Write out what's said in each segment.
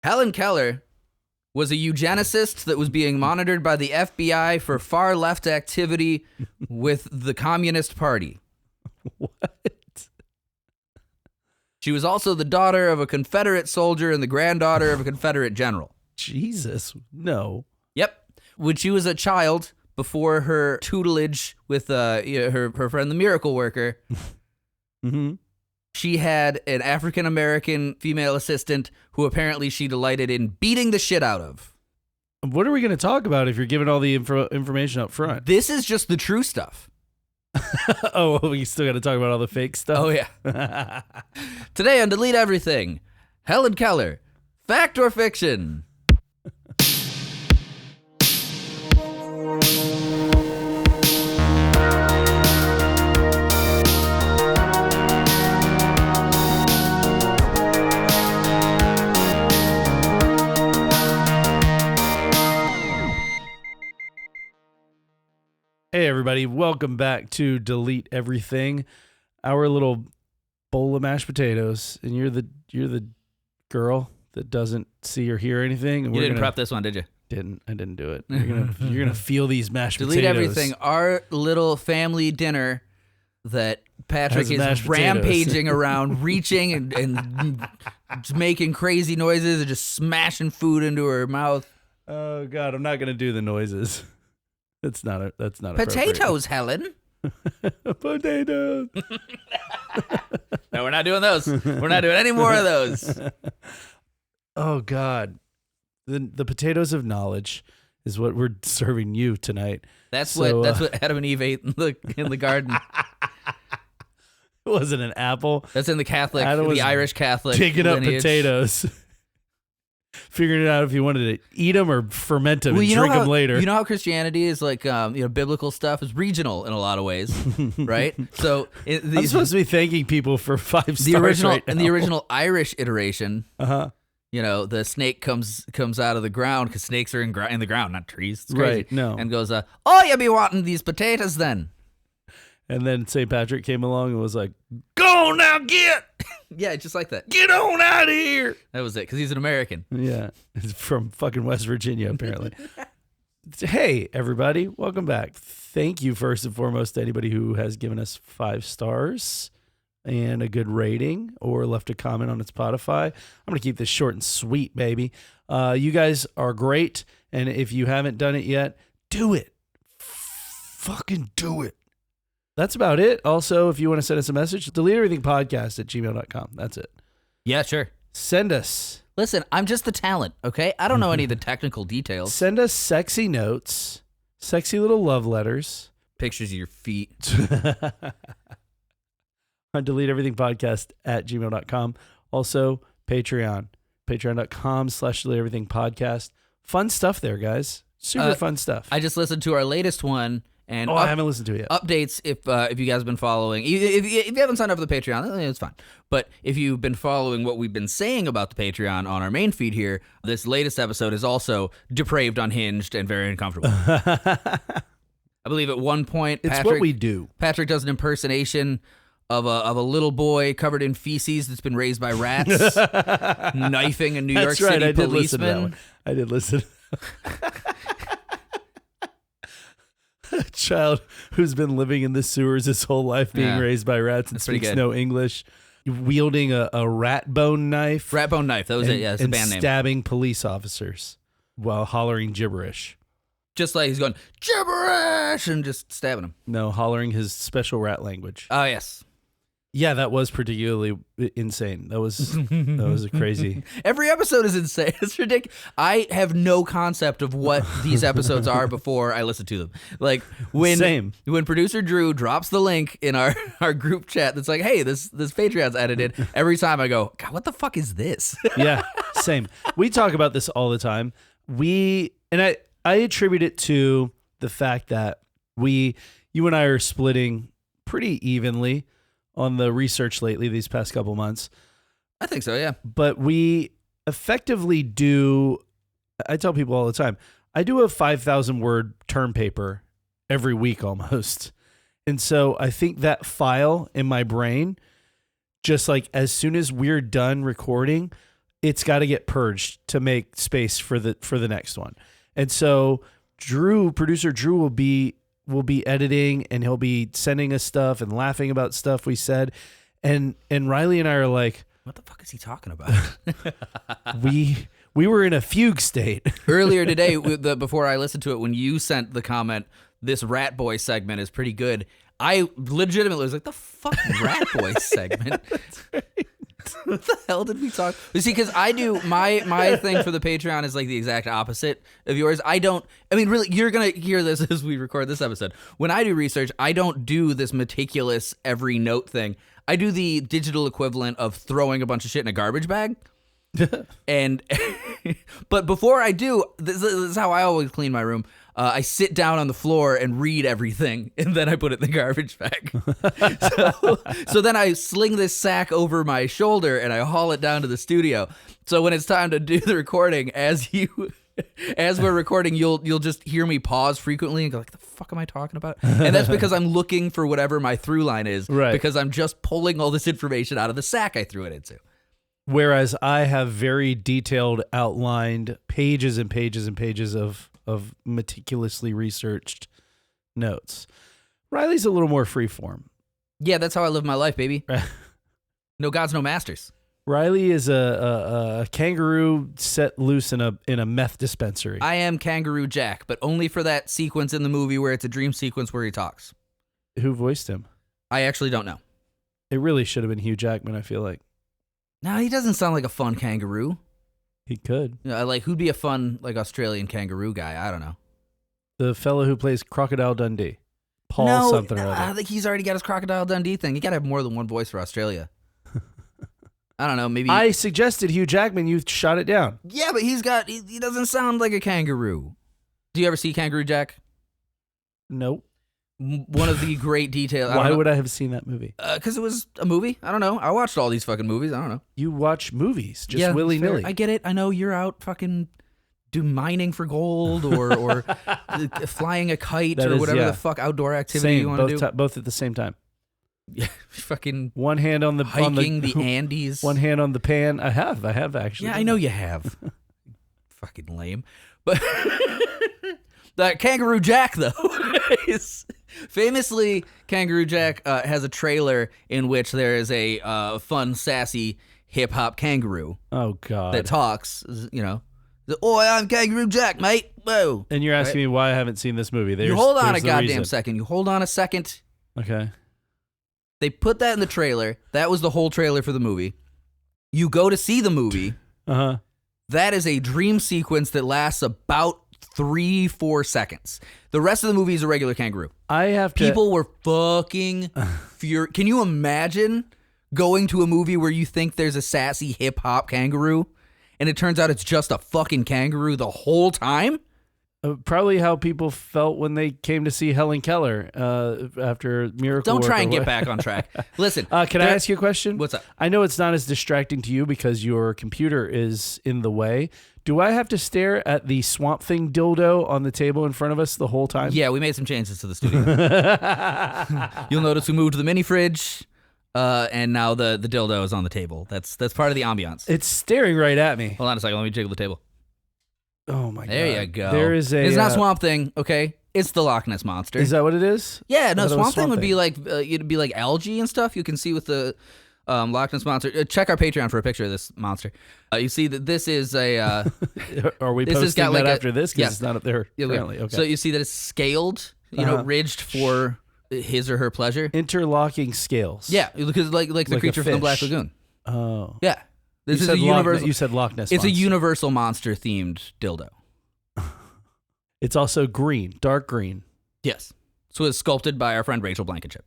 Helen Keller was a eugenicist that was being monitored by the FBI for far left activity with the Communist Party. What? She was also the daughter of a Confederate soldier and the granddaughter of a Confederate general. Jesus, no. Yep. When she was a child, before her tutelage with her friend, the miracle worker, she had an African-American female assistant who apparently she delighted in beating the shit out of. What are we going to talk about if you're giving all the information up front? This is just the true stuff. Oh, we still got to talk about all the fake stuff? Oh, yeah. Today on Delete Everything, Helen Keller, fact or fiction? Hey everybody, welcome back to Delete Everything, our little bowl of mashed potatoes, and you're the girl that doesn't see or hear anything. And You didn't prep this one, did you? I didn't do it. You're gonna feel these mashed Delete potatoes. Everything, our little family dinner that Patrick is rampaging around, reaching and just making crazy noises and just smashing food into her mouth. Oh God, I'm not gonna do the noises. That's not Potatoes, Helen. Potatoes. No, we're not doing those. We're not doing any more of those. Oh God, the potatoes of knowledge is what we're serving you tonight. That's what Adam and Eve ate in the garden. It wasn't an apple. That's in the Irish Catholic digging lineage. up potatoes. Figuring it out if you wanted to eat them or ferment them and drink them later. You know how Christianity is like, biblical stuff is regional in a a lot of ways, right? So I'm supposed to be thanking people for 5 stars right now. In the original Irish iteration, the snake comes out of the ground because snakes are in the ground, not trees. It's crazy. Right? No, and goes, "Oh, you be wanting these potatoes then?" And then St. Patrick came along and was like, "Go on now, get." Yeah, just like that. Get on out of here. That was it, because he's an American. Yeah, he's from fucking West Virginia, apparently. Hey, everybody. Welcome back. Thank you, first and foremost, to anybody who has given us 5 stars and a good rating or left a comment on Spotify. I'm going to keep this short and sweet, baby. You guys are great, and if you haven't done it yet, do it. Fucking do it. That's about it. Also, if you want to send us a message, deleteeverythingpodcast@gmail.com. That's it. Yeah, sure. Send us. Listen, I'm just the talent, okay? I don't know any of the technical details. Send us sexy notes, sexy little love letters. Pictures of your feet. On deleteeverythingpodcast@gmail.com. Also, Patreon. Patreon.com/deleteeverythingpodcast. Fun stuff there, guys. Super fun stuff. I just listened to our latest one. And I haven't listened to it yet. Updates if you guys have been following. If you haven't signed up for the Patreon, it's fine. But if you've been following what we've been saying about the Patreon on our main feed here, this latest episode is also depraved, unhinged, and very uncomfortable. I believe at one point, it's what we do. Patrick does an impersonation of a little boy covered in feces that's been raised by rats, knifing a New York City policeman. I did listen. A child who's been living in the sewers his whole life, being raised by rats and speaks no English, wielding a rat bone knife. Rat bone knife, that was it. Yeah, it's a band name. Stabbing police officers while hollering gibberish. Just like he's going, gibberish, and just stabbing them. No, hollering his special rat language. Oh, yes. Yeah, that was particularly insane. That was a crazy. Every episode is insane. It's ridiculous. I have no concept of what these episodes are before I listen to them. Like when producer Drew drops the link in our group chat that's like, "Hey, this Patreon's edited." Every time I go, "God, what the fuck is this?" Yeah, same. We talk about this all the time. I attribute it to the fact that you and I are splitting pretty evenly on the research lately these past couple months. I think so, yeah. But we effectively do, I tell people all the time, I do a 5,000 word term paper every week almost. And so I think that file in my brain, just like as soon as we're done recording, it's got to get purged to make space for the next one. And so producer Drew will be editing, and he'll be sending us stuff and laughing about stuff we said. And Riley and I are like, what the fuck is he talking about? we were in a fugue state. Earlier today, before I listened to it, when you sent the comment, this Rat Boy segment is pretty good, I legitimately was like, the fuck Rat Boy segment? What the hell did we talk? You see, because I do my thing for the Patreon is like the exact opposite of yours. Really, you're gonna hear this as we record this episode. When I do research, I don't do this meticulous every note thing. I do the digital equivalent of throwing a bunch of shit in a garbage bag. But before I do, this is how I always clean my room. I sit down on the floor and read everything, and then I put it in the garbage bag. So then I sling this sack over my shoulder, and I haul it down to the studio. So when it's time to do the recording, as we're recording, you'll just hear me pause frequently and go like, the fuck am I talking about? And that's because I'm looking for whatever my through line is, right? Because I'm just pulling all this information out of the sack I threw it into. Whereas I have very detailed, outlined pages and pages and pages of meticulously researched notes. Riley's a little more freeform. Yeah, that's how I live my life, baby. No gods, no masters. Riley is a kangaroo set loose in a meth dispensary. I am Kangaroo Jack, but only for that sequence in the movie where it's a dream sequence where he talks. Who voiced him? I actually don't know. It really should have been Hugh Jackman, I feel like. No, he doesn't sound like a fun kangaroo. He could. Like, who'd be a fun, like, Australian kangaroo guy? I don't know. The fellow who plays Crocodile Dundee. Paul something or other. I think he's already got his Crocodile Dundee thing. You got to have more than one voice for Australia. I don't know, maybe... I suggested Hugh Jackman. You shot it down. Yeah, but he doesn't sound like a kangaroo. Do you ever see Kangaroo Jack? Nope. One of the great details. Why would I have seen that movie? Because it was a movie. I don't know. I watched all these fucking movies. I don't know. You watch movies just willy-nilly. I get it. I know you're out fucking mining for gold or flying a kite or whatever the fuck outdoor activity you want to do. Both at the same time. Yeah, fucking one hand on the hiking the Andes. One hand on the pan. I have actually. Yeah, I know you have. Fucking lame. But that Kangaroo Jack though is famously Kangaroo Jack has a trailer in which there is a fun, sassy hip hop kangaroo. Oh God, that talks. You know, "Oi, I'm Kangaroo Jack, mate." Whoa. And you're asking me why I haven't seen this movie. You hold on a goddamn second. You hold on a second. Okay. They put that in the trailer. That was the whole trailer for the movie. You go to see the movie. Uh-huh. That is a dream sequence that lasts about 3-4 seconds. The rest of the movie is a regular kangaroo. People were fucking furious. Can you imagine going to a movie where you think there's a sassy hip-hop kangaroo, and it turns out it's just a fucking kangaroo the whole time? Probably how people felt when they came to see Helen Keller after Miracle. Don't try and get back on track. Listen, can I ask you a question? What's up? I know it's not as distracting to you because your computer is in the way. Do I have to stare at the Swamp Thing dildo on the table in front of us the whole time? Yeah, we made some changes to the studio. You'll notice we moved the mini fridge, and now the dildo is on the table. That's part of the ambiance. It's staring right at me. Hold on a second. Let me jiggle the table. Oh my God. There you go. There is it's not Swamp Thing, okay? It's the Loch Ness Monster. Is that what it is? Yeah, no, Swamp Thing would be like it'd be like algae and stuff. You can see with the Loch Ness Monster. Check our Patreon for a picture of this monster. You see that this is a... Are we posting that after this? Because it's not up there currently. Okay. So you see that it's scaled, ridged for his or her pleasure. Interlocking scales. Yeah, because like the creature from the Black Lagoon. Oh. Yeah. This is a universal. You said Loch Ness. It's a universal monster themed dildo. It's also green, dark green. Yes. So it's sculpted by our friend Rachel Blankenship.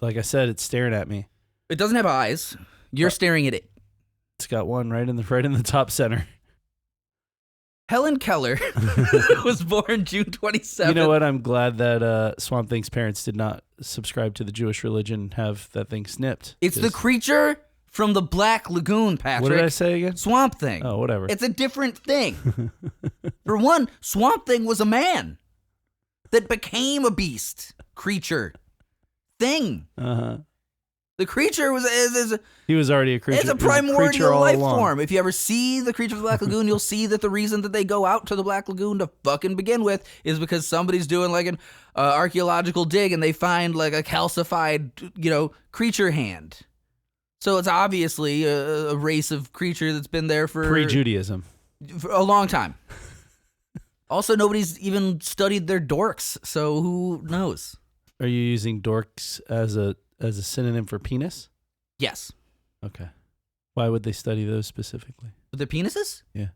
Like I said, it's staring at me. It doesn't have eyes. You're staring at it. It's got one right in the top center. Helen Keller was born June 27th. You know what? I'm glad that Swamp Thing's parents did not subscribe to the Jewish religion, have that thing snipped. It's the creature from the Black Lagoon, Patrick. What did I say again? Swamp Thing. Oh, whatever. It's a different thing. For one, Swamp Thing was a man that became a beast, creature, thing. Uh-huh. The creature he was already a creature. It's a primordial life form. If you ever see the creature of the Black Lagoon, you'll see that the reason that they go out to the Black Lagoon to fucking begin with is because somebody's doing like an archaeological dig and they find like a calcified, creature hand. So it's obviously a race of creature that's been there for pre-Judaism, for a long time. Also, nobody's even studied their dorks, so who knows? Are you using dorks as a synonym for penis? Yes. Okay. Why would they study those specifically? Their penises? Yeah.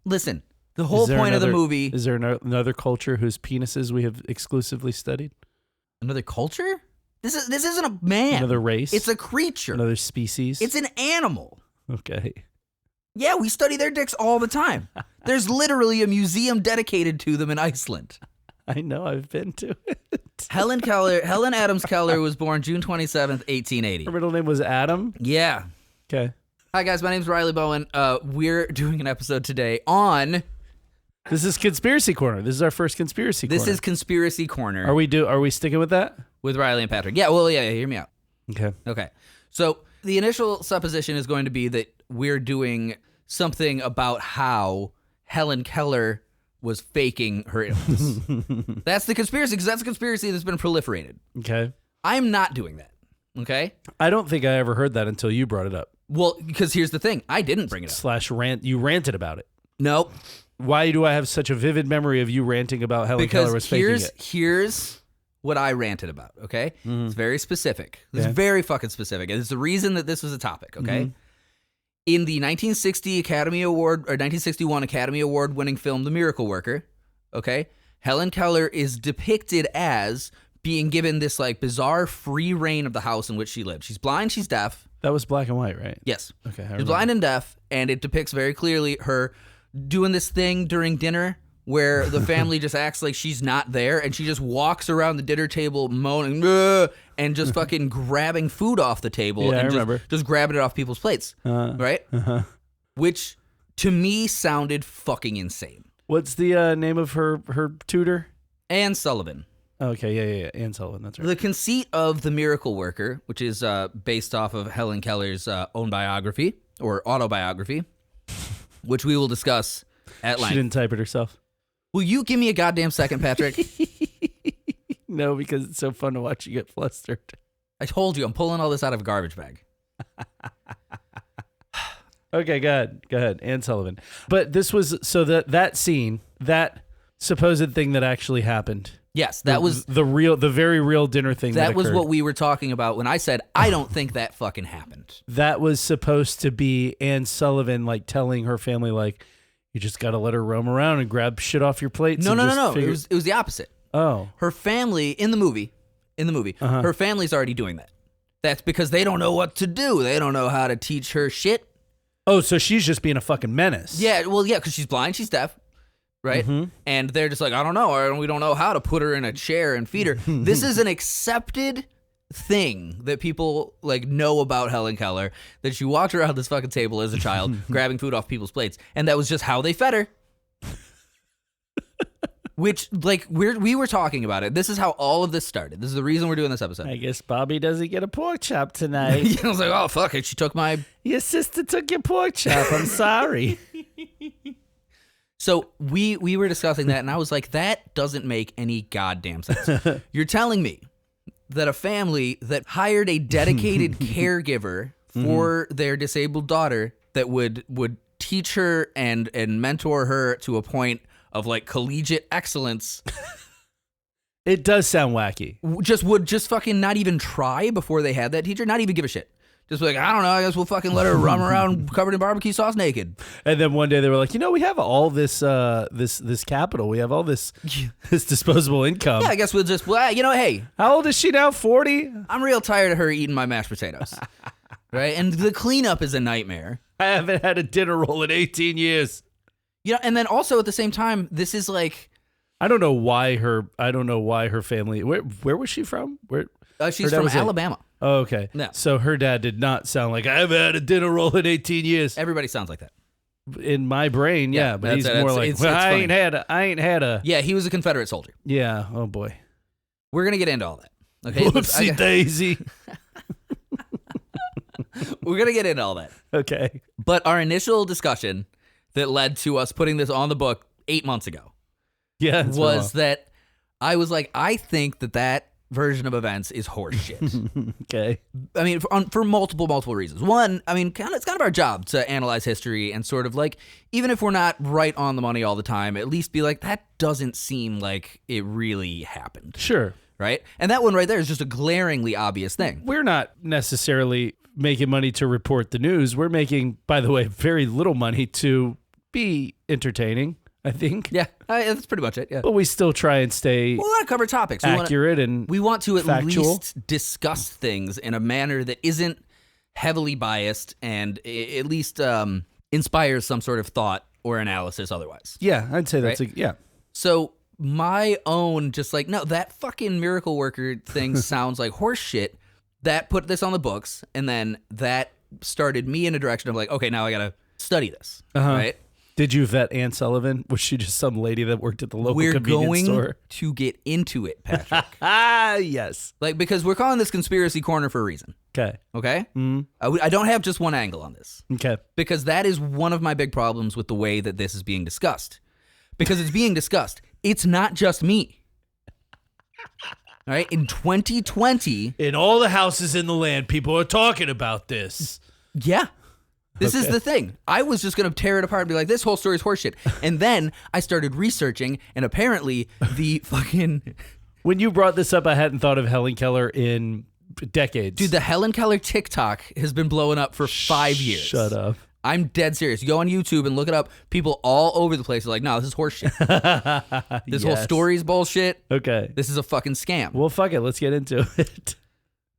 Listen, the whole point of the movie... Is there another culture whose penises we have exclusively studied? Another culture? This isn't a man. Another race? It's a creature. Another species? It's an animal. Okay. Yeah, we study their dicks all the time. There's literally a museum dedicated to them in Iceland. I know, I've been to it. Helen Adams Keller was born June 27th, 1880. Her middle name was Adam? Yeah. Okay. Hi, guys. My name's Riley Bowen. We're doing an episode today on... This is Conspiracy Corner. This is our first Conspiracy Corner. This is Conspiracy Corner. Are we sticking with that? With Riley and Patrick. Yeah, well, yeah, hear me out. Okay. So the initial supposition is going to be that we're doing something about how Helen Keller was faking her illness. That's the conspiracy, because that's a conspiracy that's been proliferated. Okay. I'm not doing that. Okay? I don't think I ever heard that until you brought it up. Well, because here's the thing. I didn't bring it up. /rant. You ranted about it. Nope. Why do I have such a vivid memory of you ranting about Helen Keller was faking it? Here's what I ranted about, okay? It's very specific. It's very fucking specific. And it's the reason that this was a topic, okay? In the 1961 Academy Award winning film The Miracle Worker, okay, Helen Keller is depicted as being given this like bizarre free reign of the house in which she lived. She's blind, she's deaf. That was black and white, right? Yes. Okay. She's blind and deaf, and it depicts very clearly her doing this thing during dinner where the family just acts like she's not there, and she just walks around the dinner table moaning and just fucking grabbing food off the table and just grabbing it off people's plates, right? Which to me sounded fucking insane. What's the name of her tutor? Anne Sullivan. Okay, yeah, Anne Sullivan, that's right. The conceit of The Miracle Worker, which is based off of Helen Keller's own biography or autobiography, which we will discuss at length. She didn't type it herself. Will you give me a goddamn second, Patrick? No, because it's so fun to watch you get flustered. I told you, I'm pulling all this out of a garbage bag. Okay, go ahead. Anne Sullivan. But this was, so that scene, that supposed thing that actually happened. Yes, that was the very real dinner thing. That was what we were talking about when I said, I don't think that fucking happened. That was supposed to be Anne Sullivan, like telling her family, like, you just got to let her roam around and grab shit off your plates. No. It was the opposite. Oh. Her family, in the movie, her family's already doing that. That's because they don't know what to do. They don't know how to teach her shit. Oh, so she's just being a fucking menace. Yeah, well, yeah, because she's blind, she's deaf, right? And they're just like, I don't know, or we don't know how to put her in a chair and feed her. This is an accepted thing that people like know about Helen Keller, that she walked around this fucking table as a child grabbing food off people's plates, and that was just how they fed her. Which, like, we were talking about it. This is how all of this started. This is the reason we're doing this episode. I guess Bobby doesn't get a pork chop tonight. I was like, oh, fuck it. She took my... Your sister took your pork chop. I'm sorry. So we were discussing that, and I was like, that doesn't make any goddamn sense. You're telling me that a family that hired a dedicated caregiver for their disabled daughter that would teach her and mentor her to a point of like collegiate excellence. It does sound wacky. Would just fucking not even try before they had that teacher, not even give a shit. Just be like, I don't know, I guess we'll fucking let her roam around covered in barbecue sauce naked. And then one day they were like, we have all this this capital. We have all this disposable income. Yeah, I guess we'll just, hey. How old is she now, 40? I'm real tired of her eating my mashed potatoes. Right? And the cleanup is a nightmare. I haven't had a dinner roll in 18 years. And then also at the same time, this is like... I don't know why her family... Where was she from? She's from Alabama. Oh, okay. No. So her dad did not sound like, I haven't had a dinner roll in 18 years. Everybody sounds like that. In my brain, yeah. But he's more like, I ain't had a... Yeah, he was a Confederate soldier. Yeah. Oh, boy. We're going to get into all that. Okay. Whoopsie daisy. We're going to get into all that. Okay. But our initial discussion that led to us putting this on the book 8 months ago was that I was like, I think that version of events is horseshit. Okay. I mean, for multiple reasons. One, I mean, it's kind of our job to analyze history and sort of like, even if we're not right on the money all the time, at least be like, that doesn't seem like it really happened. Sure. Right? And that one right there is just a glaringly obvious thing. We're not necessarily making money to report the news. We're making, by the way, very little money to be entertaining, I think. Yeah, that's pretty much it. Yeah. But we still try and stay we want to cover topics. accurate we want to at factual. least discuss things in a manner that isn't heavily biased and at least inspires some sort of thought or analysis otherwise. Yeah, I'd say that's right? So my own just like, no, that fucking miracle worker thing sounds like horse shit. That put this on the books, and then that started me in a direction of like, okay, now I got to study this, right? Did you vet Anne Sullivan? Was she just some lady that worked at the local convenience store? We're going to get into it, Patrick. Yes. Like, because we're calling this Conspiracy Corner for a reason. Okay. Okay? I don't have just one angle on this. Okay. Because that is one of my big problems with the way that this is being discussed. Because it's being discussed. It's not just me. All right? In 2020... In all the houses in the land, people are talking about this. Yeah. This is the thing. I was just going to tear it apart and be like, this whole story is horseshit. And then I started researching, and apparently the fucking... When you brought this up, I hadn't thought of Helen Keller in decades. Dude, the Helen Keller TikTok has been blowing up for 5 years. Shut up. I'm dead serious. You go on YouTube and look it up. People all over the place are like, no, this is horseshit. This whole story's bullshit. Okay. This is a fucking scam. Well, fuck it. Let's get into it.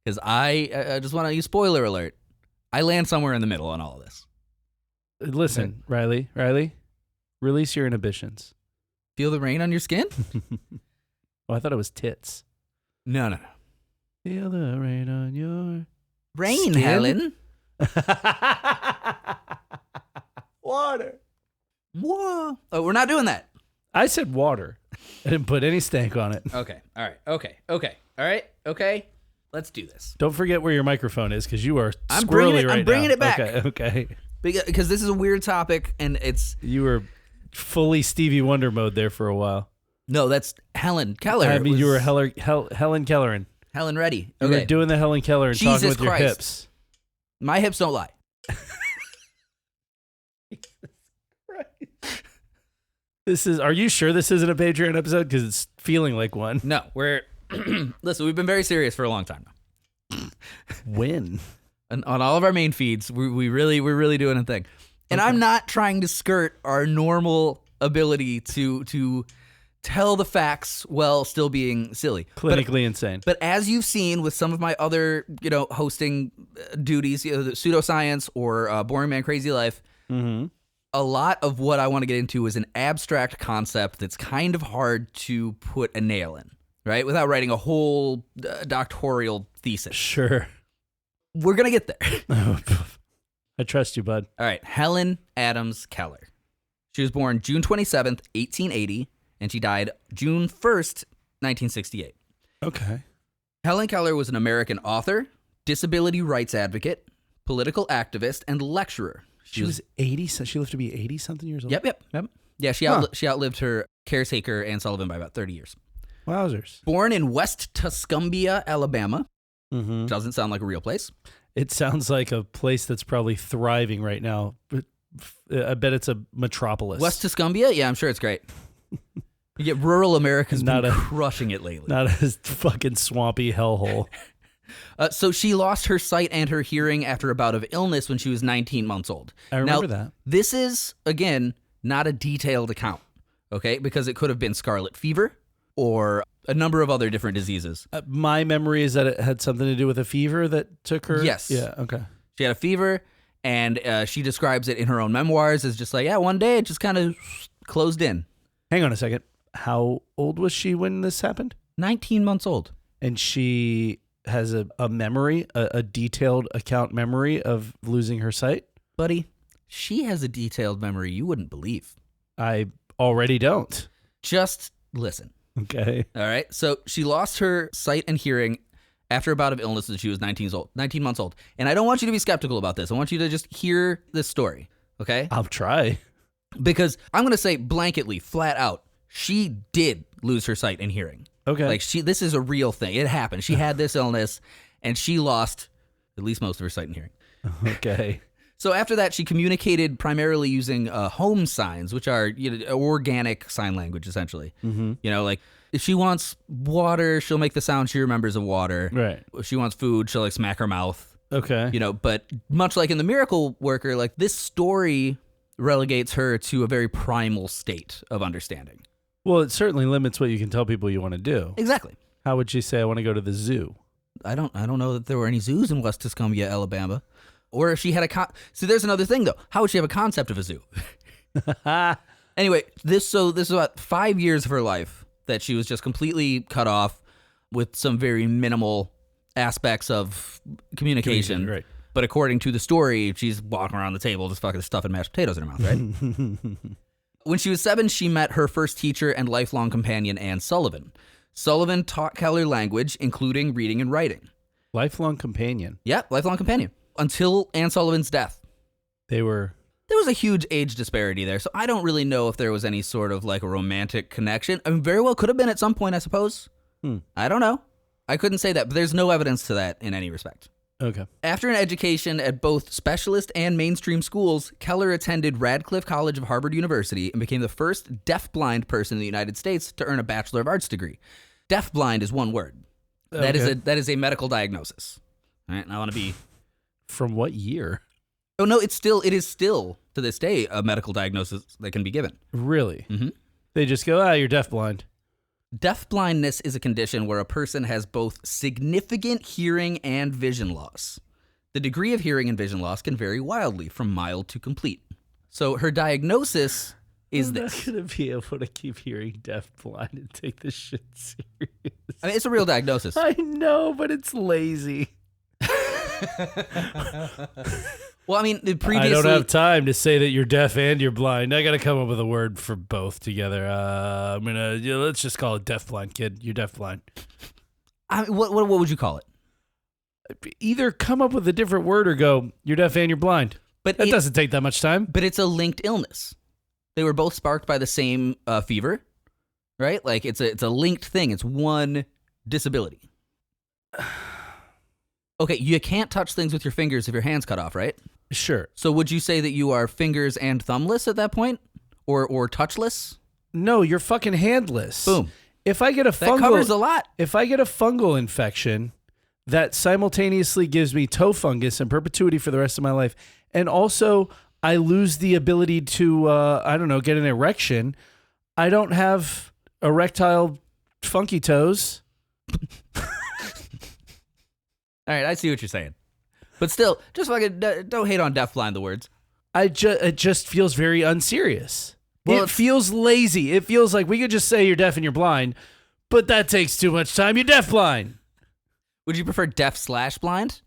Because I just want to use spoiler alert. I land somewhere in the middle on all of this. Listen, okay. Riley, release your inhibitions. Feel the rain on your skin? Oh, I thought it was tits. No. Feel the rain on your rain, skin? Helen. Water. Whoa. Oh, we're not doing that. I said water. I didn't put any stank on it. Okay. All right. Okay. All right. Okay. Let's do this. Don't forget where your microphone is, because you are squirrely right now. I'm bringing it back. Okay. Because this is a weird topic, and it's... You were fully Stevie Wonder mode there for a while. No, that's Helen Keller. I mean, you were Helen Kellerin. Helen Reddy. You were doing the Helen Keller and Jesus talking with Christ. your hips. My hips don't lie. Are you sure this isn't a Patreon episode? Because it's feeling like one. No, listen, we've been very serious for a long time now. When? On all of our main feeds, we're really doing a thing. And okay. I'm not trying to skirt our normal ability to tell the facts while still being silly. Clinically insane. But as you've seen with some of my other, hosting duties, the pseudoscience or Boring Man Crazy Life, a lot of what I want to get into is an abstract concept that's kind of hard to put a nail in, right? Without writing a whole doctoral thesis. Sure. We're going to get there. I trust you, bud. All right. Helen Adams Keller. She was born June 27th, 1880, and she died June 1st, 1968. Okay. Helen Keller was an American author, disability rights advocate, political activist, and lecturer. She was 80, so she lived to be 80-something years old? Yep. Yeah, she outlived her caretaker, Anne Sullivan, by about 30 years. Wowzers. Born in West Tuscumbia, Alabama. Doesn't sound like a real place. It sounds like a place that's probably thriving right now. I bet it's a metropolis. West Tuscumbia? Yeah, I'm sure it's great. You get rural America's been crushing it lately. Not a fucking swampy hellhole. So she lost her sight and her hearing after a bout of illness when she was 19 months old. I remember that. This is, again, not a detailed account, okay? Because it could have been scarlet fever or a number of other different diseases. My memory is that it had something to do with a fever that took her. Yes. Yeah, okay. She had a fever, and she describes it in her own memoirs as just like, yeah, one day it just kind of closed in. Hang on a second. How old was she when this happened? 19 months old. And she has a memory, a detailed account memory of losing her sight? Buddy, she has a detailed memory you wouldn't believe. I already don't. Just listen. Okay. All right. So she lost her sight and hearing after a bout of illness that she was 19 months old. And I don't want you to be skeptical about this. I want you to just hear this story, okay? I'll try. Because I'm going to say blanketly, flat out, she did lose her sight and hearing. Okay. Like, this is a real thing. It happened. She had this illness, and she lost at least most of her sight and hearing. Okay. So after that, she communicated primarily using home signs, which are organic sign language, essentially. Mm-hmm. Like if she wants water, she'll make the sound she remembers of water. Right. If she wants food, she'll like smack her mouth. Okay. But much like in The Miracle Worker, like this story relegates her to a very primal state of understanding. Well, it certainly limits what you can tell people you want to do. Exactly. How would she say, I want to go to the zoo? I don't know that there were any zoos in West Tuscumbia, Alabama. Or if she had see, there's another thing, though. How would she have a concept of a zoo? Anyway, this is about 5 years of her life that she was just completely cut off with some very minimal aspects of communication. Right. But according to the story, she's walking around the table just fucking stuffing mashed potatoes in her mouth, right? When she was 7, she met her first teacher and lifelong companion, Anne Sullivan. Sullivan taught Keller language, including reading and writing. Lifelong companion. Yeah, lifelong companion. Until Anne Sullivan's death. There was a huge age disparity there, so I don't really know if there was any sort of like a romantic connection. I mean, very well could have been at some point, I suppose. I don't know. I couldn't say that, but there's no evidence to that in any respect. Okay. After an education at both specialist and mainstream schools, Keller attended Radcliffe College of Harvard University and became the first deafblind person in the United States to earn a Bachelor of Arts degree. Deafblind is one word. Okay. That is a medical diagnosis. All right, and I want to be... From what year? Oh, no, it is still, to this day, a medical diagnosis that can be given. Really? Mm-hmm. They just go, you're deafblind. Deafblindness is a condition where a person has both significant hearing and vision loss. The degree of hearing and vision loss can vary wildly from mild to complete. So her diagnosis is this. I'm not going to be able to keep hearing deafblind and take this shit serious. I mean, it's a real diagnosis. I know, but it's lazy. Well, I mean, previously... I don't have time to say that you're deaf and you're blind. I got to come up with a word for both together. Let's just call it deafblind, kid. You're deafblind. I mean, what would you call it? Either come up with a different word or go, you're deaf and you're blind. But that doesn't take that much time. But it's a linked illness. They were both sparked by the same fever, right? Like it's a linked thing. It's one disability. Okay, you can't touch things with your fingers if your hand's cut off, right? Sure. So would you say that you are fingers and thumbless at that point? Or touchless? No, you're fucking handless. Boom. If I get a that covers a lot. If I get a fungal infection, that simultaneously gives me toe fungus in perpetuity for the rest of my life. And also, I lose the ability to, get an erection. I don't have erectile funky toes. All right, I see what you're saying. But still, just fucking don't hate on deafblind, the words. It just feels very unserious. Well, it feels lazy. It feels like we could just say you're deaf and you're blind, but that takes too much time. You're deafblind. Would you prefer deaf/blind?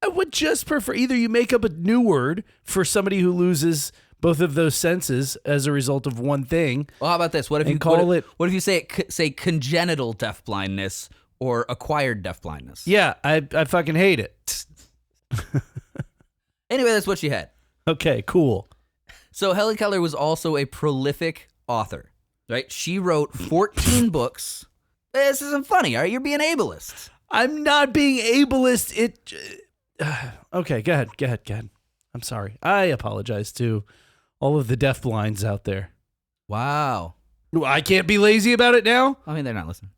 I would just prefer either you make up a new word for somebody who loses both of those senses as a result of one thing. Well, how about this? What if you say congenital deafblindness or acquired deafblindness? Yeah, I fucking hate it. Anyway, that's what she had. Okay, cool. So Helen Keller was also a prolific author, right? She wrote 14 books. This isn't funny, all right? You're being ableist. I'm not being ableist. Okay, go ahead. I'm sorry. I apologize to all of the deafblinds out there. Wow. I can't be lazy about it now? I mean, they're not listening.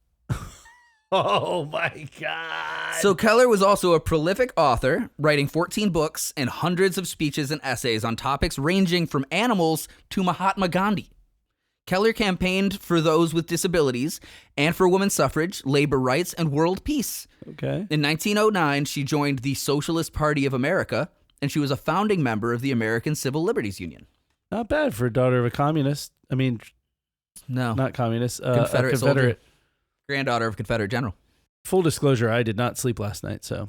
Oh my God. So Keller was also a prolific author, writing 14 books and hundreds of speeches and essays on topics ranging from animals to Mahatma Gandhi. Keller campaigned for those with disabilities and for women's suffrage, labor rights, and world peace. Okay. In 1909, she joined the Socialist Party of America, and she was a founding member of the American Civil Liberties Union. Not bad for a daughter of a communist. I mean, no, not communist. Confederate soldier. Granddaughter of Confederate general. Full disclosure, I did not sleep last night, so.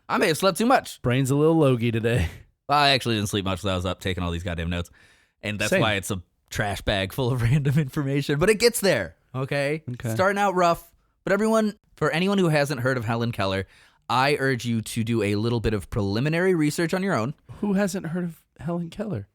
I may have slept too much. Brain's a little logy today. Well, I actually didn't sleep much because I was up taking all these goddamn notes. And that's Same. why it's a trash bag full of random information. But it gets there, okay? Starting out rough, But for anyone who hasn't heard of Helen Keller, I urge you to do a little bit of preliminary research on your own. Who hasn't heard of Helen Keller?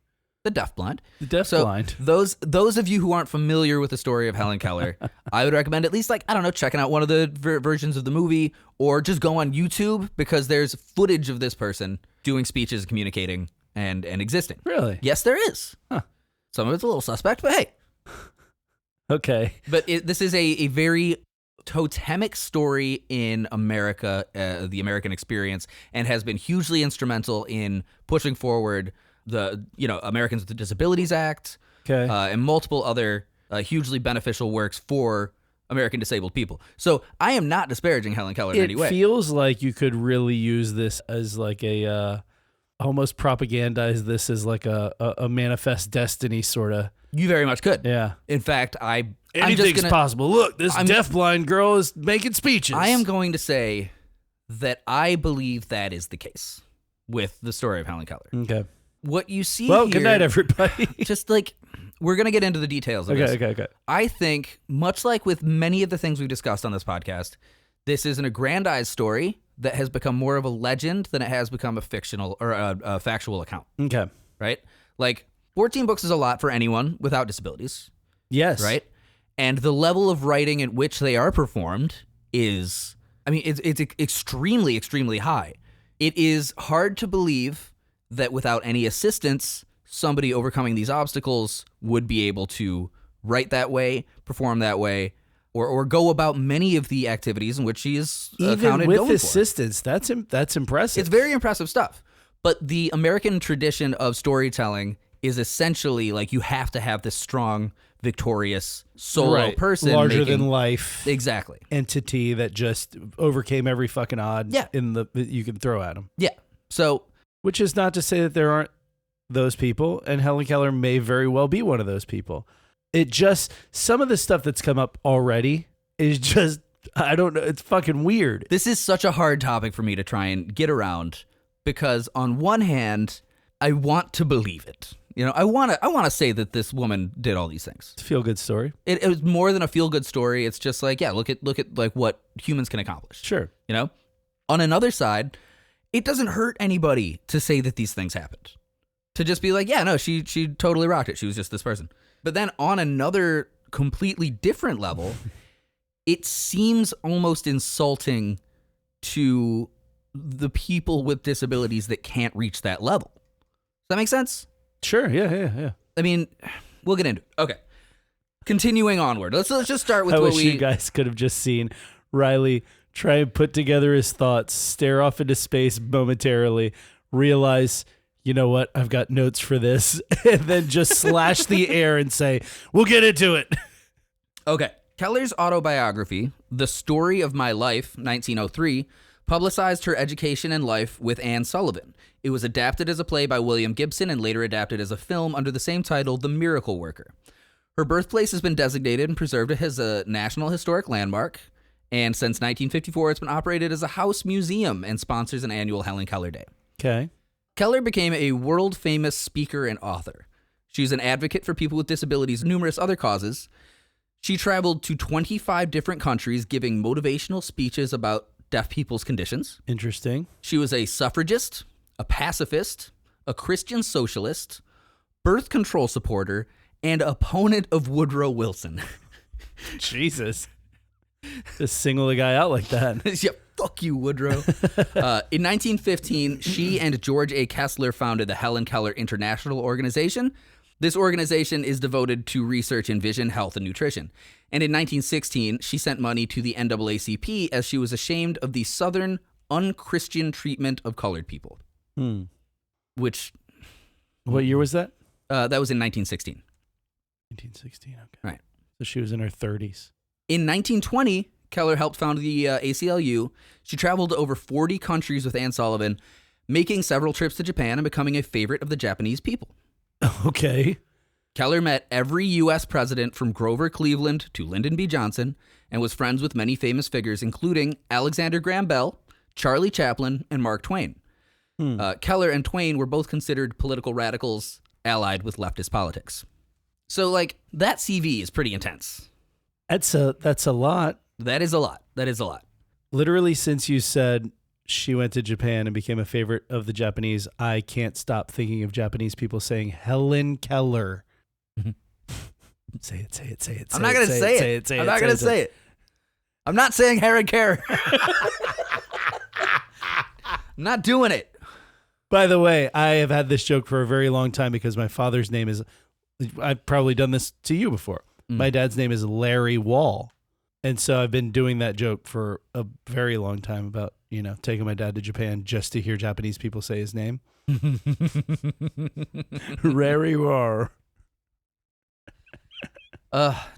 The deafblind. The deafblind. Those of you who aren't familiar with the story of Helen Keller, I would recommend at least checking out one of the versions of the movie, or just go on YouTube, because there's footage of this person doing speeches, communicating, and existing. Really? Yes, there is. Huh. Some of it's a little suspect, but hey. Okay. But this is a very totemic story in America, the American experience, and has been hugely instrumental in pushing forward the Americans with Disabilities Act, and multiple other hugely beneficial works for American disabled people. So I am not disparaging Helen Keller in any way. It feels like you could really use this as like a almost propagandize this as like a manifest destiny sort of. You very much could. Yeah. In fact, anything's possible. Look, this deafblind girl is making speeches. I am going to say that I believe that is the case with the story of Helen Keller. Okay. What you see Well, here, good night, everybody. Just like, we're going to get into the details of this. Okay. I think, much like with many of the things we've discussed on this podcast, this is an aggrandized story that has become more of a legend than it has become a fictional or a factual account. Okay. Right? Like, 14 books is a lot for anyone without disabilities. Yes. Right? And the level of writing at which they are performed is, it's extremely, extremely high. It is hard to believe that without any assistance, somebody overcoming these obstacles would be able to write that way, perform that way, or go about many of the activities in which she is even with assistance. That's impressive. It's very impressive stuff. But the American tradition of storytelling is essentially like you have to have this strong, victorious solo person, larger than life, exactly, entity that just overcame every fucking odd. Yeah. You can throw at them. Yeah. So. Which is not to say that there aren't those people, and Helen Keller may very well be one of those people. It just, some of the stuff that's come up already is just, I don't know, it's fucking weird. This is such a hard topic for me to try and get around, because on one hand, I want to believe it. I want to say that this woman did all these things. It's a feel-good story. It was more than a feel-good story. It's just like, yeah, look at like what humans can accomplish. Sure. On another side, it doesn't hurt anybody to say that these things happened. To just be like, yeah, no, she totally rocked it. She was just this person. But then on another completely different level, it seems almost insulting to the people with disabilities that can't reach that level. Does that make sense? Sure. Yeah. We'll get into it. Okay. Continuing onward. Let's just start with you guys could have just seen Riley try and put together his thoughts, stare off into space momentarily, realize, you know what, I've got notes for this, and then just slash the air and say, we'll get into it. Okay. Keller's autobiography, The Story of My Life, 1903, publicized her education and life with Anne Sullivan. It was adapted as a play by William Gibson and later adapted as a film under the same title, The Miracle Worker. Her birthplace has been designated and preserved as a National Historic Landmark. And since 1954, it's been operated as a house museum and sponsors an annual Helen Keller Day. Okay. Keller became a world-famous speaker and author. She's an advocate for people with disabilities and numerous other causes. She traveled to 25 different countries giving motivational speeches about deaf people's conditions. Interesting. She was a suffragist, a pacifist, a Christian socialist, birth control supporter, and opponent of Woodrow Wilson. Jesus. Just single a guy out like that. Yeah, fuck you, Woodrow. In 1915, she and George A. Kessler founded the Helen Keller International Organization. This organization is devoted to research in vision, health, and nutrition. And in 1916, she sent money to the NAACP as she was ashamed of the Southern unchristian treatment of colored people. Which... What year was that? That was in 1916. 1916, okay. Right. So she was in her 30s. In 1920, Keller helped found the ACLU. She traveled to over 40 countries with Anne Sullivan, making several trips to Japan and becoming a favorite of the Japanese people. Okay. Keller met every U.S. president from Grover Cleveland to Lyndon B. Johnson and was friends with many famous figures, including Alexander Graham Bell, Charlie Chaplin, and Mark Twain. Keller and Twain were both considered political radicals allied with leftist politics. So, that CV is pretty intense. That's a lot. That is a lot. That is a lot. Literally, since you said she went to Japan and became a favorite of the Japanese, I can't stop thinking of Japanese people saying Helen Keller. Say it. I'm not going to say it. I'm not going to say it. I'm not saying Helen Keller. I'm not doing it. By the way, I have had this joke for a very long time because my father's name is, I've probably done this to you before. My dad's name is Larry Wall. And so I've been doing that joke for a very long time about, taking my dad to Japan just to hear Japanese people say his name. Larry Wall.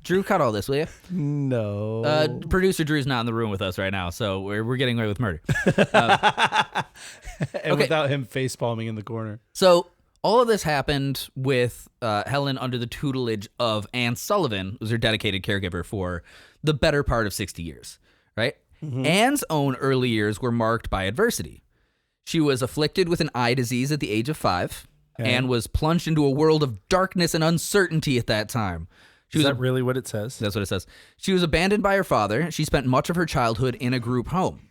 Drew, cut all this, will you? No. Producer Drew's not in the room with us right now, so we're getting away with murder. And without him face palming in the corner. So all of this happened with Helen under the tutelage of Anne Sullivan, who was her dedicated caregiver for the better part of 60 years, right? Mm-hmm. Anne's own early years were marked by adversity. She was afflicted with an eye disease at the age of 5 and was plunged into a world of darkness and uncertainty at that time. Is that really what it says? That's what it says. She was abandoned by her father. She spent much of her childhood in a group home.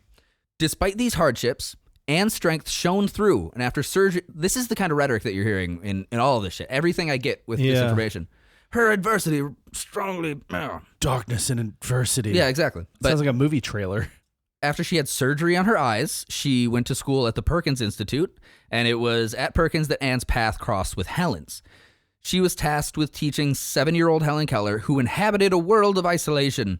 Despite these hardships, Anne's strength shone through, and after surgery, this is the kind of rhetoric that you're hearing in all of this shit. Everything I get with this information. Her adversity strongly... Darkness and adversity. Yeah, exactly. Sounds like a movie trailer. After she had surgery on her eyes, she went to school at the Perkins Institute, and it was at Perkins that Anne's path crossed with Helen's. She was tasked with teaching 7-year-old Helen Keller, who inhabited a world of isolation.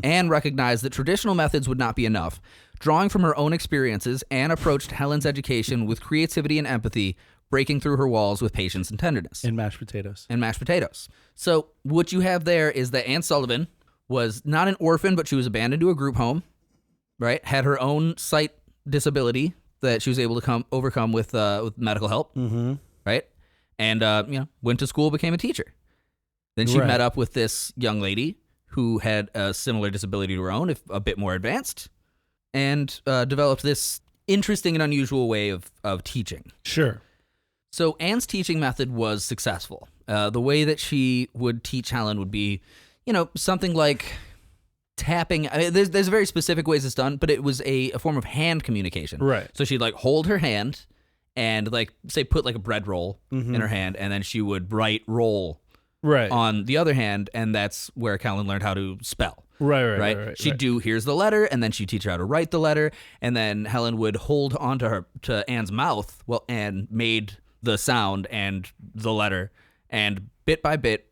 Anne recognized that traditional methods would not be enough. Drawing from her own experiences, Anne approached Helen's education with creativity and empathy, breaking through her walls with patience and tenderness. And mashed potatoes. So what you have there is that Anne Sullivan was not an orphan, but she was abandoned to a group home, right? Had her own sight disability that she was able to overcome with medical help, right? And, went to school, became a teacher. Then she met up with this young lady who had a similar disability to her own, if a bit more advanced, and developed this interesting and unusual way of teaching. Sure. So Anne's teaching method was successful. The way that she would teach Helen would be, something like tapping. I mean, there's very specific ways it's done, but it was a form of hand communication. Right. So she'd hold her hand and say put a bread roll in her hand, and then she would write roll on the other hand, and that's where Helen learned how to spell. Right. She'd do here's the letter, and then she'd teach her how to write the letter, and then Helen would hold onto to Anne's mouth while Anne made the sound and the letter, and bit by bit,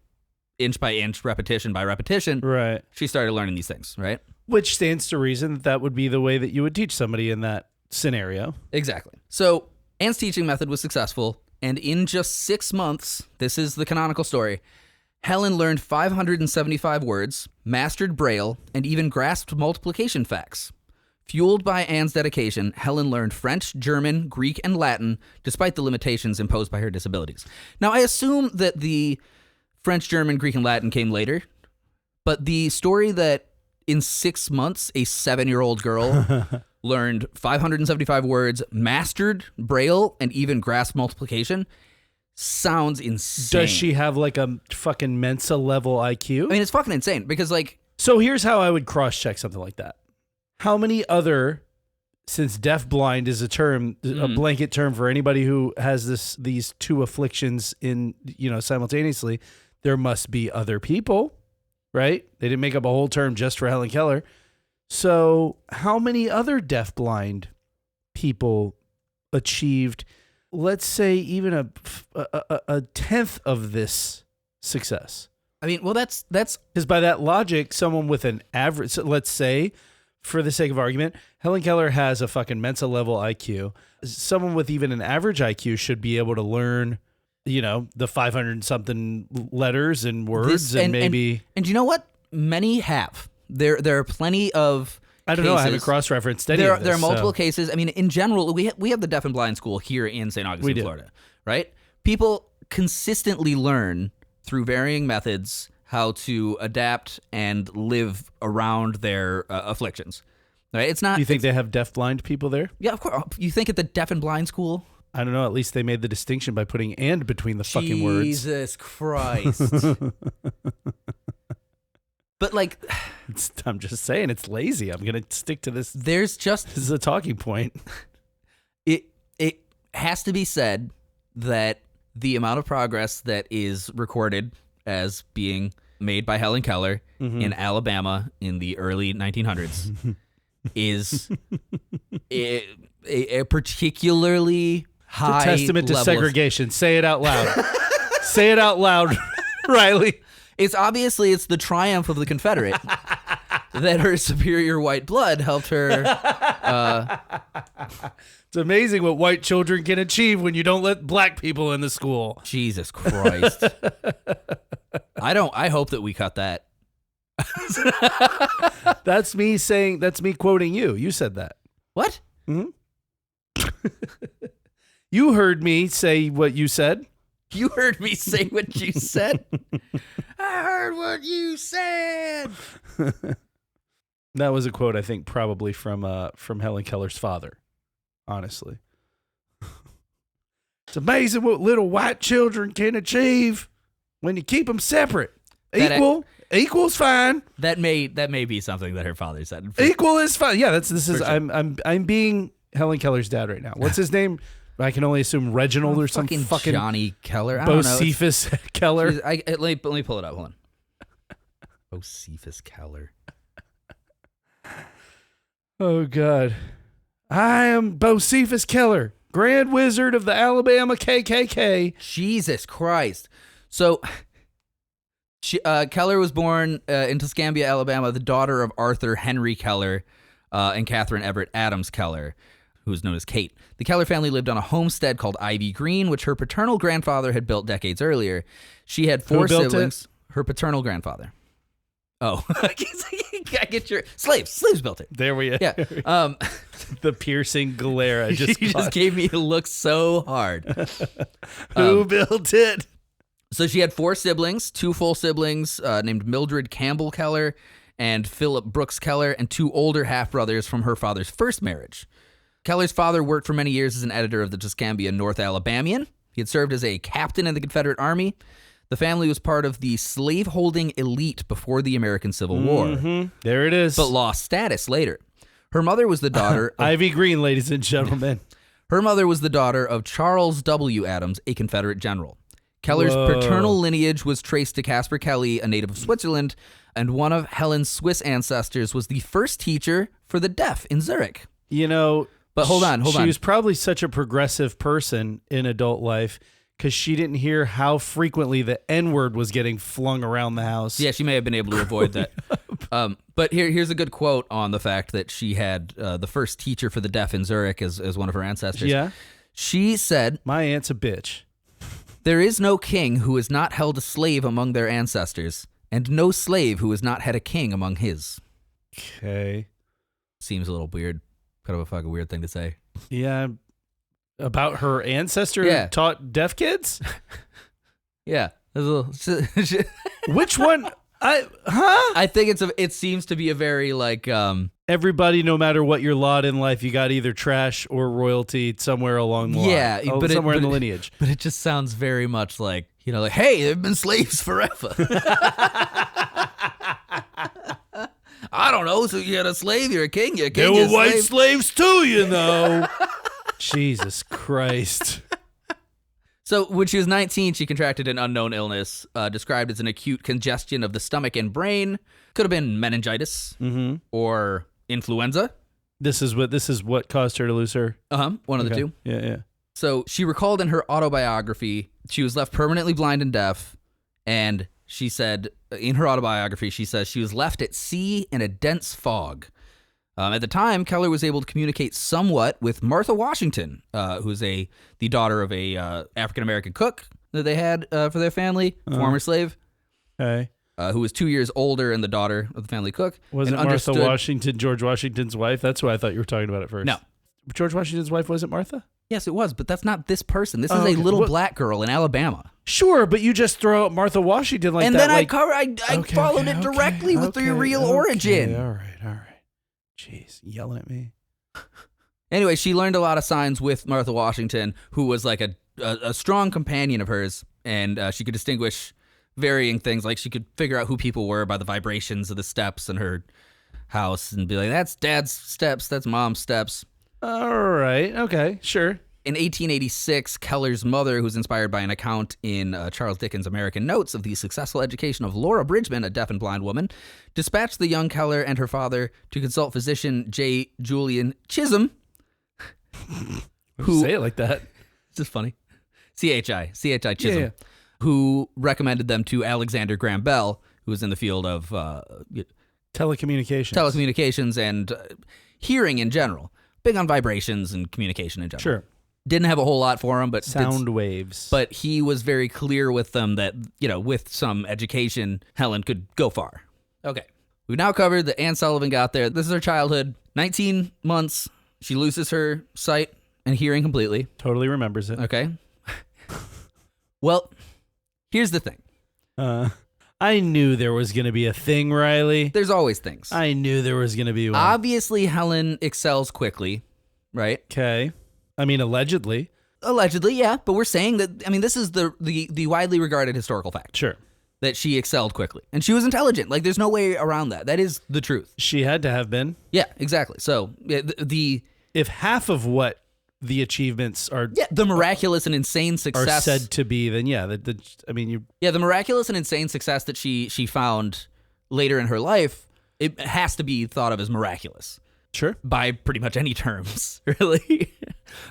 inch by inch, repetition by repetition, she started learning these things, right? Which stands to reason that would be the way that you would teach somebody in that scenario. Exactly. So Anne's teaching method was successful, and in just 6 months, this is the canonical story, Helen learned 575 words, mastered Braille, and even grasped multiplication facts. Fueled by Anne's dedication, Helen learned French, German, Greek, and Latin, despite the limitations imposed by her disabilities. Now, I assume that the French, German, Greek, and Latin came later, but the story that in 6 months, a 7-year-old girl learned 575 words, mastered Braille, and even grasped multiplication sounds insane. Does she have a fucking Mensa level IQ? I mean, it's fucking insane because So here's how I would cross-check something like that. How many other, since deaf-blind is a term, a blanket term for anybody who has these two afflictions in, simultaneously, there must be other people, right? They didn't make up a whole term just for Helen Keller. So how many other deaf-blind people achieved, let's say, even a tenth of this success? I mean, well, that's because by that logic, someone with an average, so let's say, for the sake of argument, Helen Keller has a fucking Mensa level IQ. Someone with even an average IQ should be able to learn, the 500 something letters and words and maybe. And you know what? Many have. There are plenty of. I don't know. I haven't cross-referenced any of this. There are multiple cases. I mean, in general, we have the deaf and blind school here in St. Augustine, Florida, right? People consistently learn through varying methods how to adapt and live around their afflictions. Right? It's not. You think they have deaf-blind people there? Yeah, of course. You think at the deaf and blind school? I don't know. At least they made the distinction by putting "and" between the fucking words. Jesus Christ. But I'm just saying it's lazy. I'm going to stick to this. This is a talking point. It has to be said that the amount of progress that is recorded as being made by Helen Keller in Alabama in the early 1900s is a particularly high testament to segregation. Say it out loud. Say it out loud, Riley. It's the triumph of the Confederate that her superior white blood helped her. It's amazing what white children can achieve when you don't let black people in the school. Jesus Christ. I hope that we cut that. That's me quoting you. You said that. What? Mm-hmm. You heard me say what you said. You heard me say what you said. I heard what you said. That was a quote, I think, probably from Helen Keller's father. Honestly, it's amazing what little white children can achieve when you keep them separate. Equal's fine. That may be something that her father said. Equal is fine. Yeah, this is. Sure. I'm being Helen Keller's dad right now. What's his name? I can only assume Reginald or some fucking Johnny Keller. I don't know. Bocephus Keller. Let me pull it up. Hold on. Bocephus Keller. Oh God. I am Bocephus Keller, Grand Wizard of the Alabama KKK. Jesus Christ. So, Keller was born in Tuscambia, Alabama, the daughter of Arthur Henry Keller and Catherine Everett Adams Keller, who was known as Kate. The Keller family lived on a homestead called Ivy Green, which her paternal grandfather had built decades earlier. She had 4 siblings. Her paternal grandfather. Oh, I get your slaves. Slaves built it. There we go. Yeah. The piercing glare. I just you just gave me a look so hard. Who built it? So she had 4 siblings, 2 full siblings named Mildred Campbell Keller and Philip Brooks Keller, and 2 older half-brothers from her father's first marriage. Keller's father worked for many years as an editor of the Tuscambia North Alabamian. He had served as a captain in the Confederate Army. The family was part of the slave-holding elite before the American Civil War. Mm-hmm. There it is. But lost status later. Her mother was the daughter of Ivy Green, ladies and gentlemen. Her mother was the daughter of Charles W. Adams, a Confederate general. Keller's paternal lineage was traced to Caspar Kelly, a native of Switzerland, and one of Helen's Swiss ancestors was the first teacher for the deaf in Zurich. You know, but hold on. She was probably such a progressive person in adult life because she didn't hear how frequently the N-word was getting flung around the house. Yeah, she may have been able to avoid that. But here's a good quote on the fact that she had the first teacher for the deaf in Zurich as one of her ancestors. Yeah. She said, "My aunt's a bitch. There is no king who has not held a slave among their ancestors, and no slave who has not had a king among his." Okay. Seems a little weird. Kind of a fucking weird thing to say. Yeah. About her ancestor who taught deaf kids? Yeah. Which one? I think it seems to be a very like everybody, no matter what your lot in life, you got either trash or royalty somewhere along the line. Yeah, but somewhere in the lineage. But it just sounds very much like, like, hey, they've been slaves forever. I don't know. So you had a slave, you're a king, you're a king. There were white slaves too, Jesus Christ. So when she was 19, she contracted an unknown illness described as an acute congestion of the stomach and brain. Could have been meningitis or influenza. This is what caused her to lose her? One of the two. Yeah. So she recalled in her autobiography, she was left permanently blind and deaf, and she said, in her autobiography, she says she was left at sea in a dense fog. At the time, Keller was able to communicate somewhat with Martha Washington, who's the daughter of a African-American cook that they had for their family, former slave, who was 2 years older and the daughter of the family cook. Wasn't Martha Washington George Washington's wife? That's what I thought you were talking about at first. No. George Washington's wife wasn't Martha? Yes, it was, but that's not this person. This is a little black girl in Alabama. Sure, but you just throw out Martha Washington like that. And then I followed it directly with the real origin. All right. Jeez, yelling at me. Anyway, she learned a lot of signs with Martha Washington, who was like a strong companion of hers, and she could distinguish varying things. Like she could figure out who people were by the vibrations of the steps in her house and be like, that's Dad's steps, that's Mom's steps. All right. Okay. Sure. In 1886, Keller's mother, who's inspired by an account in Charles Dickens' American Notes of the successful education of Laura Bridgman, a deaf and blind woman, dispatched the young Keller and her father to consult physician J. Julian Chisholm. Who say it like that? It's just funny. C.H.I. Chisholm. Yeah. Who recommended them to Alexander Graham Bell, who was in the field of telecommunications and hearing in general. Big on vibrations and communication in general. Sure. Didn't have a whole lot for him, but sound waves. But he was very clear with them that, with some education, Helen could go far. Okay. We've now covered that Anne Sullivan got there. This is her childhood. 19 months. She loses her sight and hearing completely. Totally remembers it. Okay. Well, here's the thing. I knew there was going to be a thing, Riley. There's always things. I knew there was going to be one. Obviously, Helen excels quickly, right? Okay. I mean, allegedly. Allegedly, yeah. But we're saying that, this is the widely regarded historical fact. Sure. That she excelled quickly. And she was intelligent. Like, there's no way around that. That is the truth. She had to have been. Yeah, exactly. So, if half of what the achievements are... Yeah, the miraculous and insane success... are said to be, then yeah. Yeah, the miraculous and insane success that she found later in her life, it has to be thought of as miraculous. Sure. By pretty much any terms, really.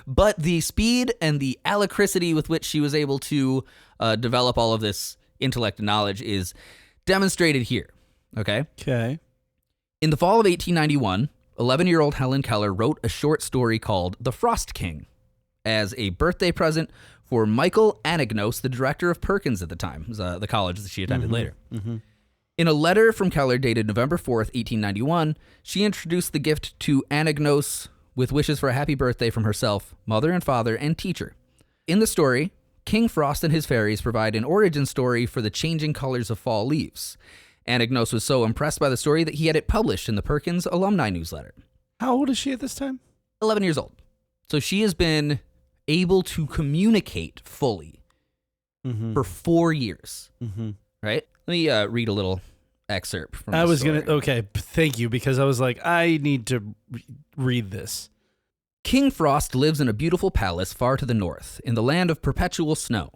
But the speed and the alacrity with which she was able to develop all of this intellect and knowledge is demonstrated here. Okay? Okay. In the fall of 1891, 11-year-old Helen Keller wrote a short story called The Frost King as a birthday present for Michael Anagnos, the director of Perkins at the time, the college that she attended later. Mm-hmm. In a letter from Keller dated November 4th, 1891, she introduced the gift to Anagnos with wishes for a happy birthday from herself, mother and father, and teacher. In the story, King Frost and his fairies provide an origin story for the changing colors of fall leaves. Anagnos was so impressed by the story that he had it published in the Perkins alumni newsletter. How old is she at this time? 11 years old. So she has been able to communicate fully for 4 years. Mm-hmm. Right? Let me read a little excerpt from the story. Okay, thank you, because I was like, I need to read this. King Frost lives in a beautiful palace far to the north, in the land of perpetual snow.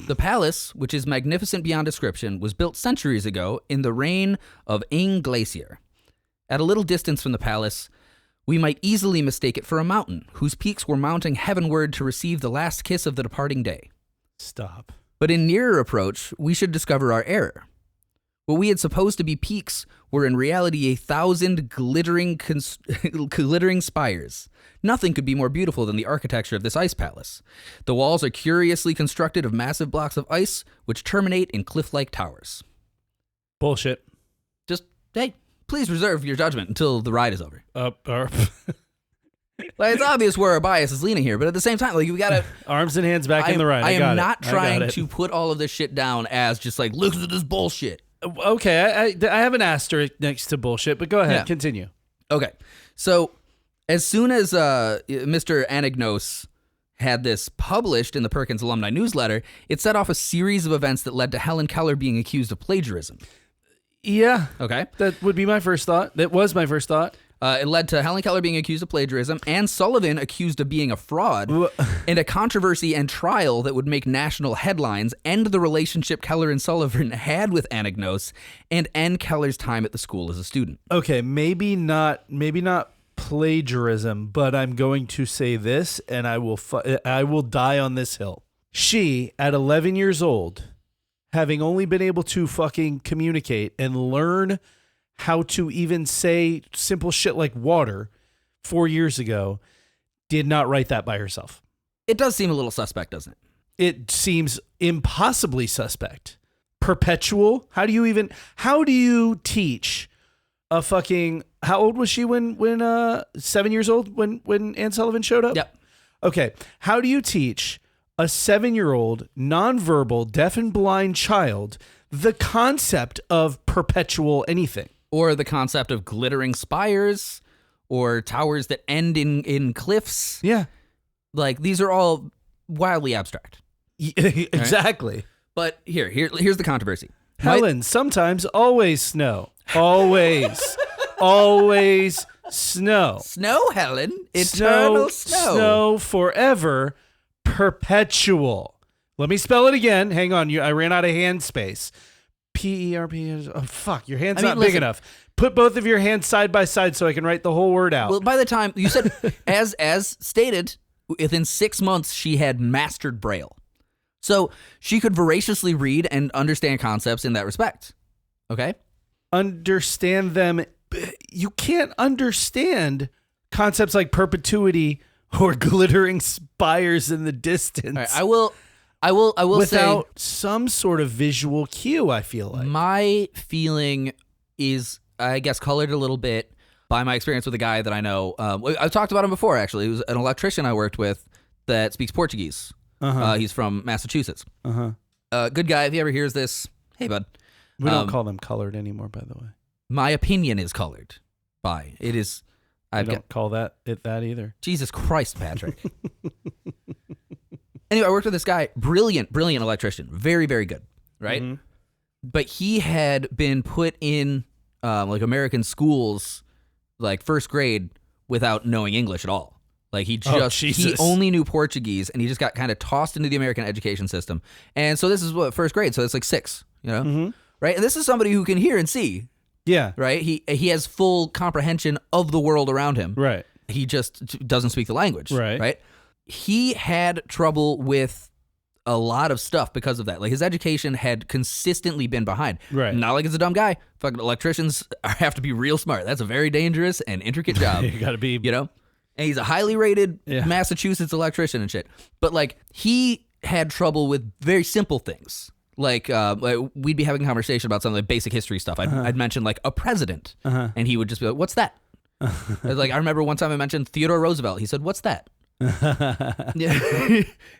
The palace, which is magnificent beyond description, was built centuries ago in the reign of Inge Glacier. At a little distance from the palace, we might easily mistake it for a mountain, whose peaks were mounting heavenward to receive the last kiss of the departing day. Stop. But in nearer approach, we should discover our error. What we had supposed to be peaks were in reality 1,000 glittering spires. Nothing could be more beautiful than the architecture of this ice palace. The walls are curiously constructed of massive blocks of ice, which terminate in cliff-like towers. Bullshit. Just, hey, please reserve your judgment until the ride is over. Like, it's obvious where our bias is leaning here, but at the same time, like, we gotta arms and hands back in the ride. I am not trying to put all of this shit down as just like, look at this bullshit. Okay, I have an asterisk next to bullshit, but go ahead, continue. Okay, so as soon as Mr. Anagnos had this published in the Perkins alumni newsletter, it set off a series of events that led to Helen Keller being accused of plagiarism. Yeah. Okay. That would be my first thought. That was my first thought. It led to Helen Keller being accused of plagiarism, Anne Sullivan accused of being a fraud, and a controversy and trial that would make national headlines, end the relationship Keller and Sullivan had with Anagnos, and end Keller's time at the school as a student. Okay, maybe not plagiarism, but I'm going to say this, and I will die on this hill. She, at 11 years old, having only been able to fucking communicate and learn how to even say simple shit like water 4 years ago, did not write that by herself. It does seem a little suspect, doesn't it? It seems impossibly suspect. Perpetual? How do you teach a fucking... How old was she when 7 years old when Anne Sullivan showed up? Yep. Okay. How do you teach a 7-year-old nonverbal deaf and blind child the concept of perpetual anything? Or the concept of glittering spires or towers that end in cliffs. Yeah. Like, these are all wildly abstract. Exactly. Right? But here's the controversy. Helen, sometimes always snow. Always. Always snow. Snow, Helen. Eternal snow. Snow forever. Perpetual. Let me spell it again. Hang on. I ran out of hand space. P-E-R-P. Oh, fuck. Your hand's not big enough. Put both of your hands side by side so I can write the whole word out. Well, by the time you said, as stated, within 6 months, she had mastered Braille. So she could voraciously read and understand concepts in that respect. Okay? Understand them. You can't understand concepts like perpetuity or glittering spires in the distance. All right, I will without say, some sort of visual cue, I feel like. My feeling is, I guess, colored a little bit by my experience with a guy that I know. I've talked about him before, actually. He was an electrician I worked with that speaks Portuguese. He's from Massachusetts. Good guy. If he ever hears this, hey, bud. We don't call them colored anymore, by the way. My opinion is colored by. It is. I don't call that either. Jesus Christ, Patrick. Anyway, I worked with this guy, brilliant electrician, very, very good, right? Mm-hmm. But he had been put in like American schools, like first grade, without knowing English at all. Like he only knew Portuguese, and he just got kind of tossed into the American education system. And so this is what, first grade, so it's like 6, right? And this is somebody who can hear and see. Yeah. Right? He has full comprehension of the world around him. Right. He just doesn't speak the language. Right. He had trouble with a lot of stuff because of that. Like his education had consistently been behind. Right. Not like it's a dumb guy. Fucking electricians have to be real smart. That's a very dangerous and intricate job. You got to be, And he's a highly rated Massachusetts electrician and shit. But like he had trouble with very simple things. Like we'd be having a conversation about some of the basic history stuff. I'd mention like a president, and he would just be like, "What's that?" I remember one time I mentioned Theodore Roosevelt. He said, "What's that?" Yeah,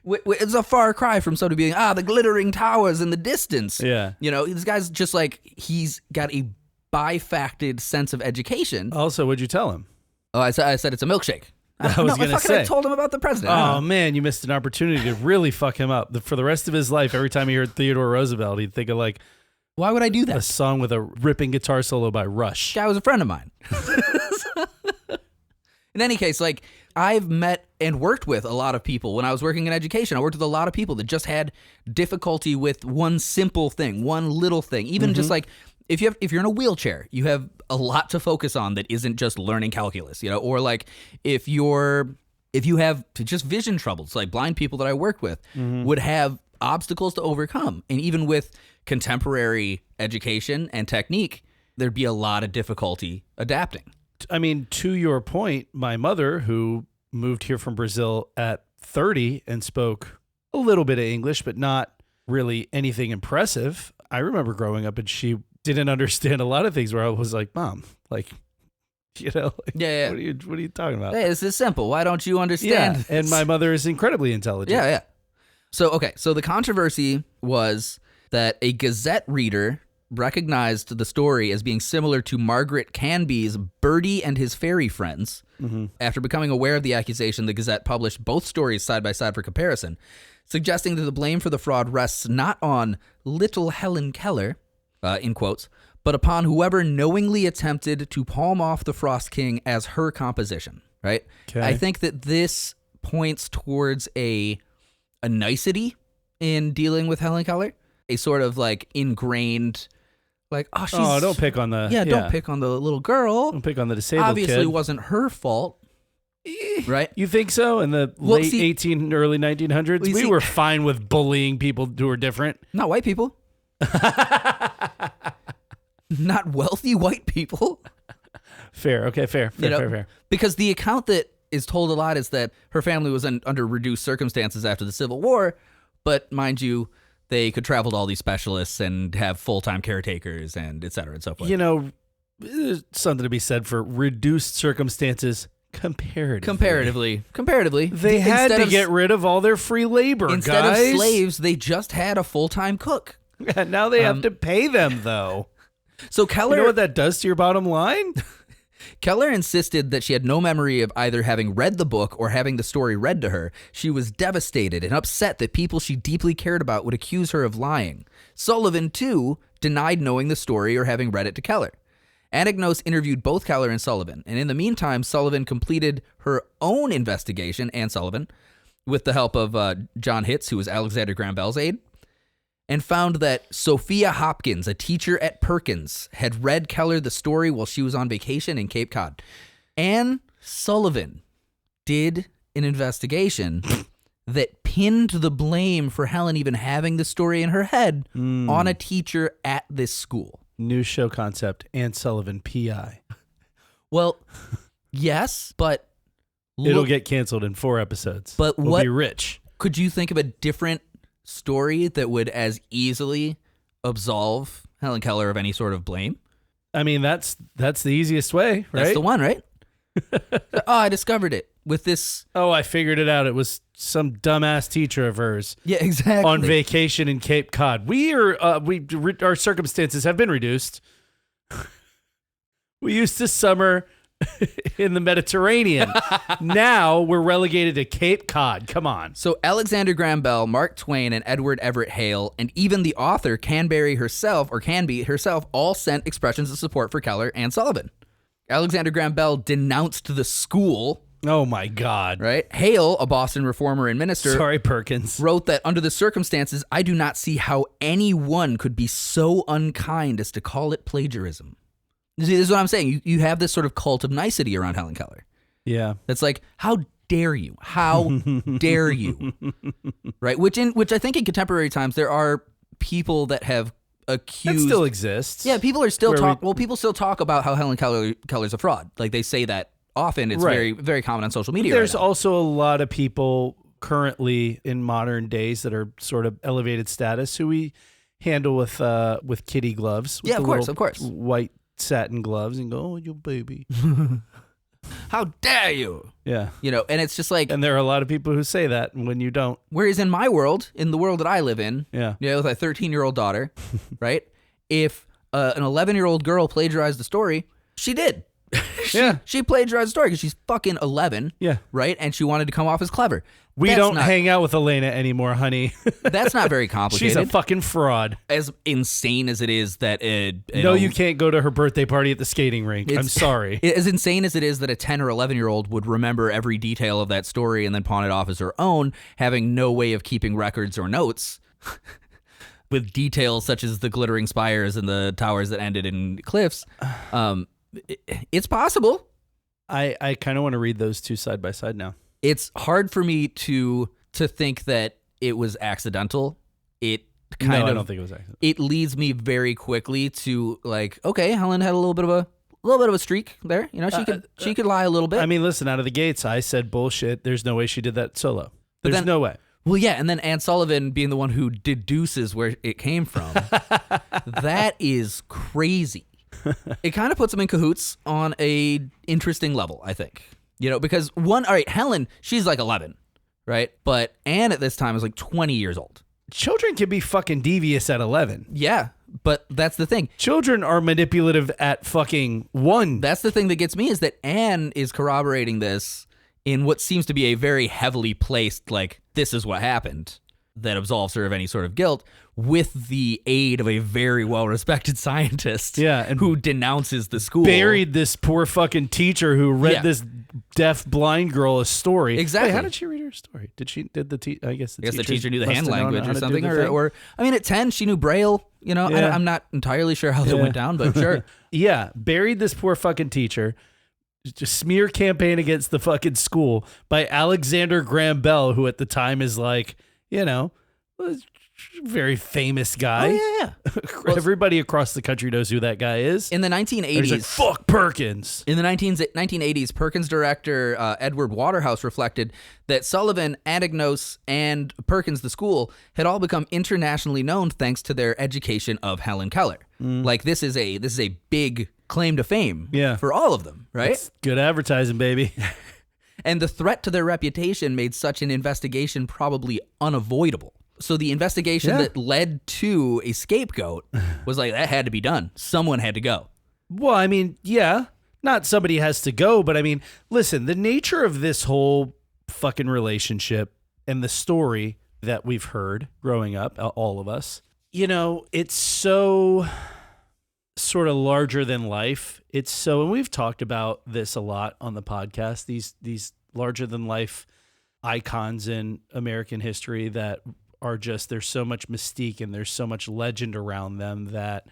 it's a far cry from somebody being the glittering towers in the distance. Yeah, this guy's just like he's got a bifacted sense of education. Also, what'd you tell him? Oh, I said it's a milkshake. I told him about the president. Oh, man, you missed an opportunity to really fuck him up. For the rest of his life, every time he heard Theodore Roosevelt, he'd think of like, why would I do that? A song with a ripping guitar solo by Rush. Guy was a friend of mine. In any case, like I've met and worked with a lot of people when I was working in education. I worked with a lot of people that just had difficulty with one simple thing, one little thing, even just like if you're in a wheelchair, you have a lot to focus on that isn't just learning calculus, or like if you have just vision troubles, like blind people that I worked with would have obstacles to overcome. And even with contemporary education and technique, there'd be a lot of difficulty adapting. I mean, to your point, my mother, who moved here from Brazil at 30 and spoke a little bit of English, but not really anything impressive. I remember growing up and she didn't understand a lot of things where I was like, Mom, like, yeah. What are you talking about? Hey, this is simple. Why don't you understand? Yeah, and my mother is incredibly intelligent. Yeah. So the controversy was that a Gazette reader recognized the story as being similar to Margaret Canby's Birdie and His Fairy Friends. After becoming aware of the accusation, the Gazette published both stories side by side for comparison, suggesting that the blame for the fraud rests not on little Helen Keller, in quotes, but upon whoever knowingly attempted to palm off the Frost King as her composition, right? Okay. I think that this points towards a nicety in dealing with Helen Keller, a sort of like ingrained, like, don't pick on the... don't pick on the little girl. Don't pick on the disabled Obviously, kid. It wasn't her fault. Right? You think so? In the late 1800s, early 1900s? We were fine with bullying people who were different. Not white people. Not wealthy white people. Fair. Okay, fair. Because the account that is told a lot is that her family was under reduced circumstances after the Civil War, but mind you, they could travel to all these specialists and have full-time caretakers and et cetera and so forth. There's something to be said for reduced circumstances comparatively. They had to get rid of all their free labor, Instead of slaves, they just had a full-time cook. Yeah, now they have to pay them, though. So Keller... You know what that does to your bottom line? Keller insisted that she had no memory of either having read the book or having the story read to her. She was devastated and upset that people she deeply cared about would accuse her of lying. Sullivan, too, denied knowing the story or having read it to Keller. Anagnos interviewed both Keller and Sullivan, and in the meantime, Sullivan completed her own investigation, Anne Sullivan, with the help of John Hitz, who was Alexander Graham Bell's aide, and found that Sophia Hopkins, a teacher at Perkins, had read Keller the story while she was on vacation in Cape Cod. Anne Sullivan did an investigation that pinned the blame for Helen even having the story in her head on a teacher at this school. New show concept, Anne Sullivan, P.I. Well, yes, but... It'll get canceled in 4 episodes. But we'll be rich. Could you think of a different story that would as easily absolve Helen Keller of any sort of blame? I mean, that's the easiest way, right? That's the one, right? I discovered it with this. Oh, I figured it out. It was some dumbass teacher of hers. Yeah, exactly. On vacation in Cape Cod. Our circumstances have been reduced. We used to summer in the Mediterranean. Now we're relegated to Cape Cod. Come on. So Alexander Graham Bell, Mark Twain, and Edward Everett Hale, and even the author Canby herself, all sent expressions of support for Keller and Sullivan. Alexander Graham Bell denounced the school. Oh my God. Right? Hale, a Boston reformer and minister. Sorry, Perkins. Wrote that under the circumstances, I do not see how anyone could be so unkind as to call it plagiarism. See, this is what I'm saying. You have this sort of cult of nicety around Helen Keller. Yeah. That's like, how dare you? How dare you? Right? Which I think in contemporary times there are people that have accused. That still exists. Yeah, people are still people still talk about how Helen Keller's a fraud. Like they say that often. It's very, very common on social media. There's also a lot of people currently in modern days that are sort of elevated status who we handle with kitty gloves. With of course. White satin gloves and go, oh, you baby. How dare you? Yeah. And it's just like... And there are a lot of people who say that when you don't. Whereas in my world, in the world that I live in, with a 13-year-old daughter, right? If an 11-year-old girl plagiarized the story, she did. She plagiarized the story because she's fucking 11. Yeah. Right? And she wanted to come off as clever. We don't hang out with Elena anymore, honey. That's not very complicated. She's a fucking fraud. As insane as it is that no, you can't go to her birthday party at the skating rink. I'm sorry. As insane as it is that a 10 or 11-year-old would remember every detail of that story and then pawn it off as her own, having no way of keeping records or notes, with details such as the glittering spires and the towers that ended in cliffs, it's possible. I kind of want to read those two side by side now. It's hard for me to think that it was accidental. I don't think it was accidental. It leads me very quickly to like, okay, Helen had a little bit of a streak there. She could lie a little bit. I mean, listen, out of the gates, I said bullshit. There's no way she did that solo. There's no way. Well, yeah, and then Anne Sullivan being the one who deduces where it came from. That is crazy. It kind of puts them in cahoots on a interesting level, I think. Because Helen, she's like 11, right? But Anne at this time is like 20 years old. Children can be fucking devious at 11. Yeah, but that's the thing. Children are manipulative at fucking 1. That's the thing that gets me is that Anne is corroborating this in what seems to be a very heavily placed, like, this is what happened, that absolves her of any sort of guilt, with the aid of a very well-respected scientist who denounces the school. Buried this poor fucking teacher who read this deaf blind girl a story. Exactly. Wait, how did she read her story? I guess the teacher knew the hand language or something. Or I mean, at 10, she knew Braille. I'm not entirely sure how that went down, but sure. Yeah, buried this poor fucking teacher. Just smear campaign against the fucking school by Alexander Graham Bell, who at the time is like, very famous guy. Oh, yeah. Everybody across the country knows who that guy is. In the 1980s. He's like, fuck Perkins. In the 1980s, Perkins director Edward Waterhouse reflected that Sullivan, Anagnos, and Perkins, the school, had all become internationally known thanks to their education of Helen Keller. Like, this is a big claim to fame for all of them, right? It's good advertising, baby. And the threat to their reputation made such an investigation probably unavoidable. So the investigation that led to a scapegoat was like, that had to be done. Someone had to go. Well, I mean, yeah, not somebody has to go, but I mean, listen, the nature of this whole fucking relationship and the story that we've heard growing up, all of us, it's so sort of larger than life. It's so, and we've talked about this a lot on the podcast, these larger than life icons in American history that are just, there's so much mystique and there's so much legend around them that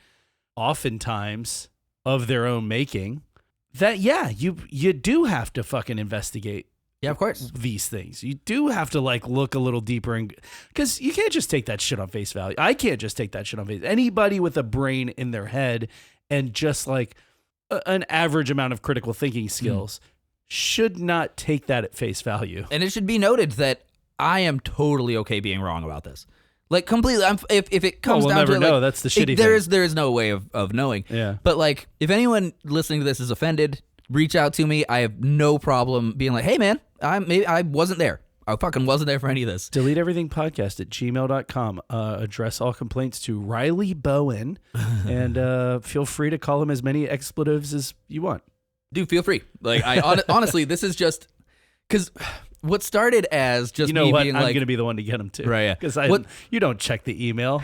oftentimes of their own making that, yeah, you do have to fucking investigate. Yeah, of course. These things. You do have to look a little deeper, and because you can't just take that shit on face value. I can't just take that shit on face. Anybody with a brain in their head and just an average amount of critical thinking skills should not take that at face value. And it should be noted that I am totally okay being wrong about this. Completely. If it comes we'll down never to know. That's the shitty thing. There is no way of knowing. Yeah. But if anyone listening to this is offended, reach out to me. I have no problem being like, hey man, I wasn't there. I fucking wasn't there for any of this. Delete everything podcast at gmail.com. Address all complaints to Riley Bowen, and feel free to call him as many expletives as you want. Dude, feel free. Honestly, this is just because what started as just me being I'm going to be the one to get him too. Right, yeah. Because you don't check the email.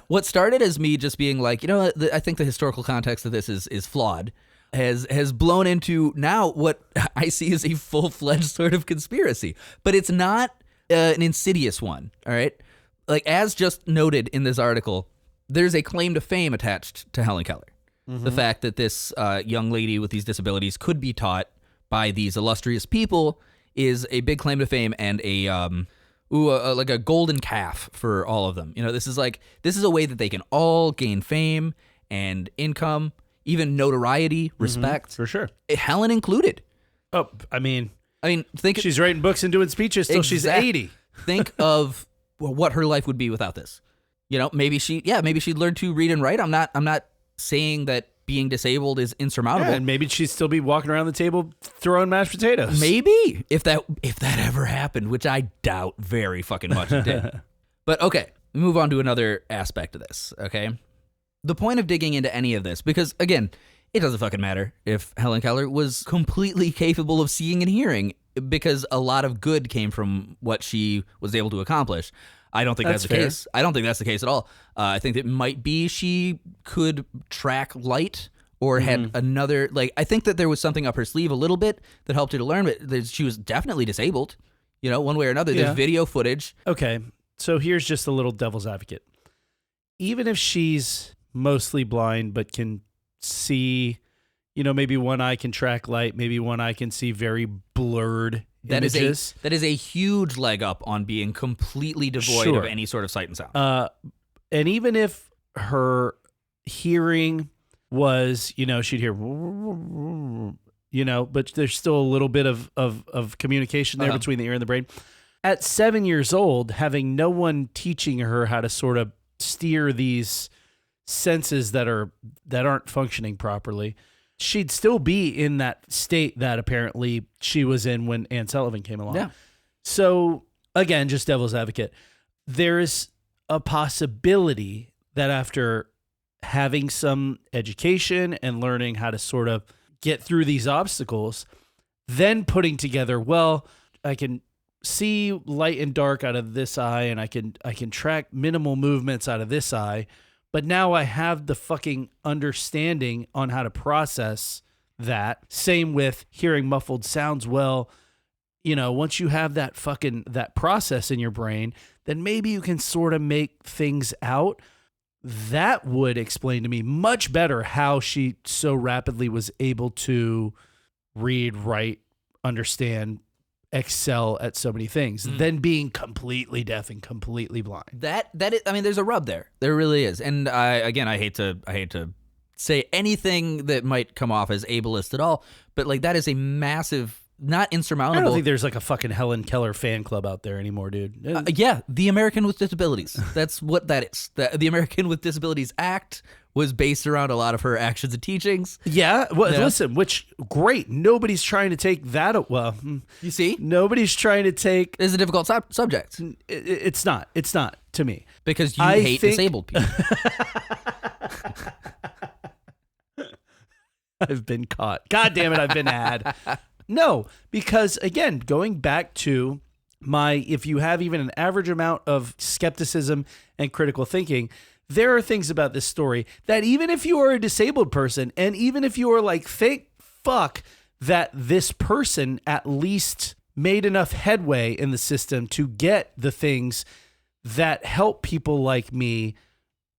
What started as me just being like, I think the historical context of this is flawed, has blown into now what I see as a full-fledged sort of conspiracy. But it's not an insidious one, all right? As just noted in this article, there's a claim to fame attached to Helen Keller. Mm-hmm. The fact that this young lady with these disabilities could be taught by these illustrious people is a big claim to fame and a golden calf for all of them. This is a way that they can all gain fame and income, even notoriety, respect. For sure. Helen included. Oh, I mean, think she's writing books and doing speeches till she's 80. Think of what her life would be without this. Maybe she'd learn to read and write. I'm not saying that being disabled is insurmountable. Yeah, and maybe she'd still be walking around the table throwing mashed potatoes. Maybe if that ever happened, which I doubt very fucking much it did. But okay, move on to another aspect of this. Okay, the point of digging into any of this, because again, it doesn't fucking matter if Helen Keller was completely capable of seeing and hearing, because a lot of good came from what she was able to accomplish. I don't think that's the case. I don't think that's the case at all. I think it might be she could track light or had another, I think that there was something up her sleeve a little bit that helped her to learn, but she was definitely disabled, one way or another. There's video footage. Okay, so here's just a little devil's advocate. Even if she's mostly blind but can see, maybe one eye can track light, maybe one eye can see very blurred images. That is a huge leg up on being completely devoid of any sort of sight and sound. And even if her hearing was, she'd hear, but there's still a little bit of communication there between the ear and the brain. At 7 years old, having no one teaching her how to sort of steer these senses that aren't functioning properly, she'd still be in that state that apparently she was in when Anne Sullivan came along. Yeah. So again, just devil's advocate, there's a possibility that after having some education and learning how to sort of get through these obstacles, then putting together, well, I can see light and dark out of this eye, and I can track minimal movements out of this eye. But now I have the fucking understanding on how to process that. Same with hearing muffled sounds. Well, once you have that process in your brain, then maybe you can sort of make things out. That would explain to me much better how she so rapidly was able to read, write, understand, excel at so many things than being completely deaf and completely blind. That is, there's a rub there. There really is. And I hate to say anything that might come off as ableist at all, but that is a massive, not insurmountable. I don't think there's a fucking Helen Keller fan club out there anymore, dude. Yeah, the American with Disabilities. That's what that is. The American with Disabilities Act was based around a lot of her actions and teachings. Yeah, well, listen, which, great. Nobody's trying to take that. Well, you see? Nobody's trying to take... It's a difficult subject. It's not. It's not, to me. Because you hate disabled people. I've been caught. God damn it, I've been had. No, because again, going back to if you have even an average amount of skepticism and critical thinking, there are things about this story that even if you are a disabled person, and even if you are like, thank fuck that this person at least made enough headway in the system to get the things that help people like me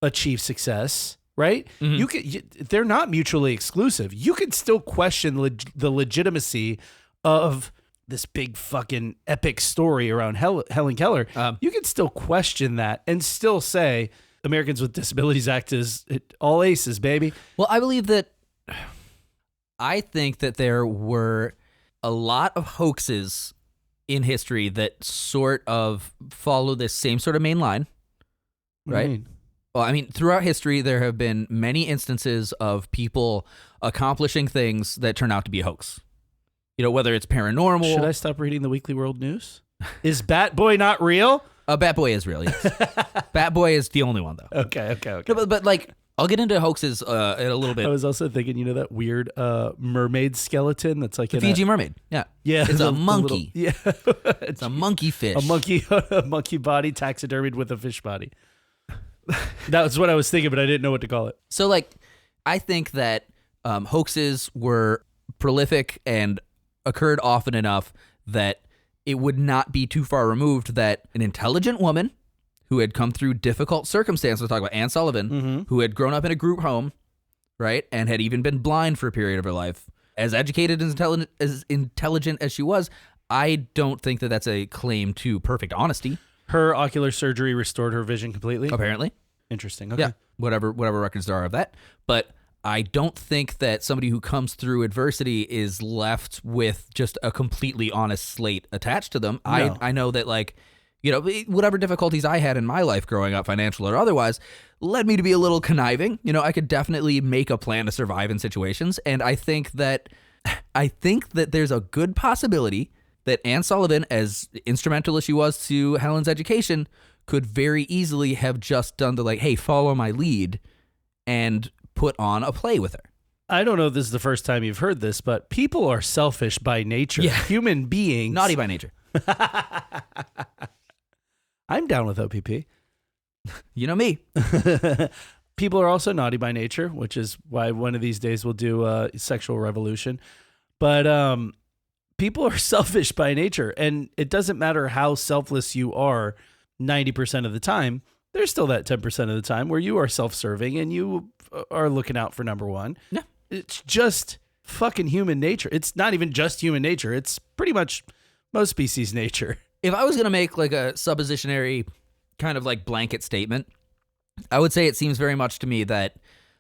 achieve success, right? Mm-hmm. They're not mutually exclusive. You could still question the legitimacy of this big fucking epic story around Helen Keller. You could still question that and still say Americans with Disabilities Act is all aces, baby. Well, I think that there were a lot of hoaxes in history that sort of follow this same sort of main line, right? Well, I mean, throughout history, there have been many instances of people accomplishing things that turn out to be a hoax. You know, whether it's paranormal. Should I stop reading the Weekly World News? Is Bat Boy not real? Bat Boy is real, yes. Bat Boy is the only one, though. Okay. No, but like, I'll get into hoaxes in a little bit. I was also thinking, that weird mermaid skeleton that's like the Fiji mermaid. Yeah. It's a monkey. It's a monkey fish. A monkey body taxidermied with a fish body. That was what I was thinking, but I didn't know what to call it. So, like, I think that hoaxes were prolific and occurred often enough that it would not be too far removed that an intelligent woman who had come through difficult circumstances, we're talking about Anne Sullivan, who had grown up in a group home, right, and had even been blind for a period of her life, as educated and intelligent as she was, I don't think that that's a claim to perfect honesty. Her ocular surgery restored her vision completely? Apparently. Interesting. Okay. Yeah, whatever records there are of that. But I don't think that somebody who comes through adversity is left with just a completely honest slate attached to them. No. I know that, like, whatever difficulties I had in my life growing up, financial or otherwise, led me to be a little conniving. I could definitely make a plan to survive in situations. And I think that there's a good possibility that Anne Sullivan, as instrumental as she was to Helen's education, could very easily have just done the, like, hey, follow my lead, and put on a play with her. I don't know if this is the first time you've heard this, but people are selfish by nature. Yeah. Human beings. Naughty by nature. I'm down with OPP. You know me. People are also naughty by nature, which is why one of these days we'll do a sexual revolution. But people are selfish by nature, and it doesn't matter how selfless you are 90% of the time. There's still that 10% of the time where you are self-serving and you are looking out for number one. Yeah. It's just fucking human nature. It's not even just human nature. It's pretty much most species' nature. If I was going to make like a suppositionary kind of like blanket statement, I would say it seems very much to me that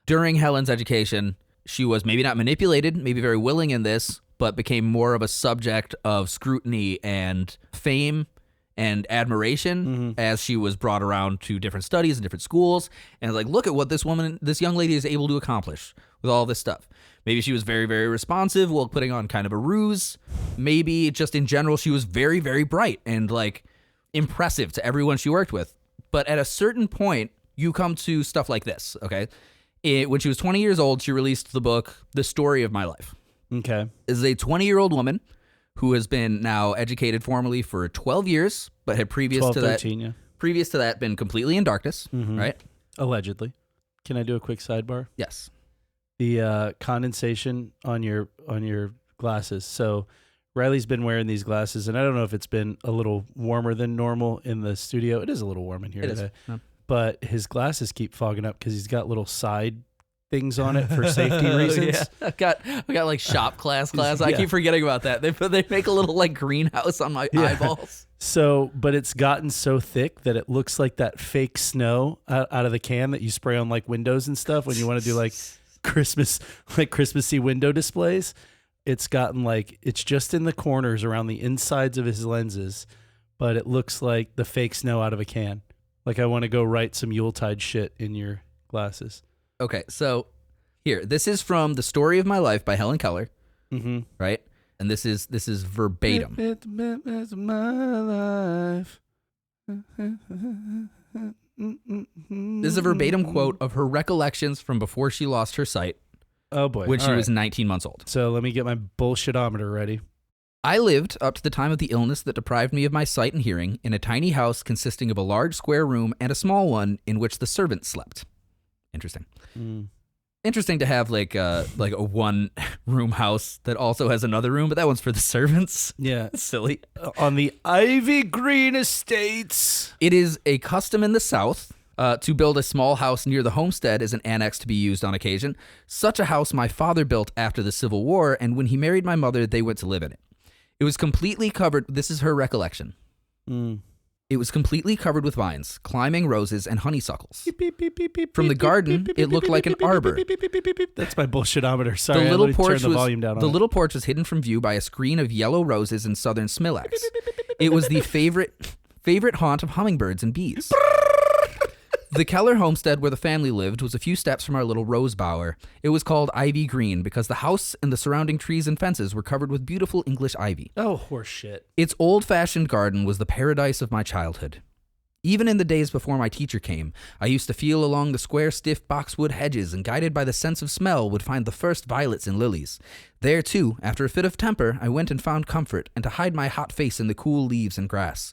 during Helen's education, she was maybe not manipulated, maybe very willing in this, but became more of a subject of scrutiny and fame and admiration as she was brought around to different studies and different schools. And like, look at what this young lady is able to accomplish with all this stuff. Maybe she was very, very responsive while putting on kind of a ruse. Maybe just in general, she was very, very bright and like impressive to everyone she worked with. But at a certain point, you come to stuff like this, okay? When she was 20 years old, she released the book, The Story of My Life. Okay. This is a 20-year-old woman who has been now educated formally for 12 years, but had previous to that been completely in darkness, right? Allegedly. Can I do a quick sidebar? Yes. The condensation on your glasses. So Riley's been wearing these glasses, and I don't know if it's been a little warmer than normal in the studio. It is a little warm in here today. But his glasses keep fogging up because he's got little side things on it for safety reasons. Yeah. We got like shop class. I keep forgetting about that. They make a little like greenhouse on my eyeballs. So, but it's gotten so thick that it looks like that fake snow out of the can that you spray on like windows and stuff when you want to do like Christmassy window displays. It's gotten like, it's just in the corners around the insides of his lenses, but it looks like the fake snow out of a can. Like I want to go write some Yuletide shit in your glasses. Okay, so here, this is from The Story of My Life by Helen Keller, right? And this is verbatim. It's my life. This is a verbatim quote of her recollections from before she lost her sight, Oh, boy. When she was 19 months old. So let me get my bullshitometer ready. I lived, up to the time of the illness that deprived me of my sight and hearing, in a tiny house consisting of a large square room and a small one in which the servants slept. Interesting. Interesting to have like a one-room house that also has another room, but that one's for the servants. Yeah. Silly. On the Ivy Green Estates. It is a custom in the South to build a small house near the homestead as an annex to be used on occasion. Such a house my father built after the Civil War, and when he married my mother, they went to live in it. It was completely covered. This is her recollection. It was completely covered with vines, climbing roses, and honeysuckles. From the garden, it looked like an arbor. That's my bullshitometer. Sorry, The little porch turn the volume down. The little porch was hidden from view by a screen of yellow roses and southern smilax. It was the favorite haunt of hummingbirds and bees. The Keller homestead where the family lived was a few steps from our little rose bower. It was called Ivy Green because the house and the surrounding trees and fences were covered with beautiful English ivy. Oh, horseshit. Its old-fashioned garden was the paradise of my childhood. Even in the days before my teacher came, I used to feel along the square, stiff boxwood hedges and, guided by the sense of smell, would find the first violets and lilies. There, too, after a fit of temper, I went and found comfort and to hide my hot face in the cool leaves and grass.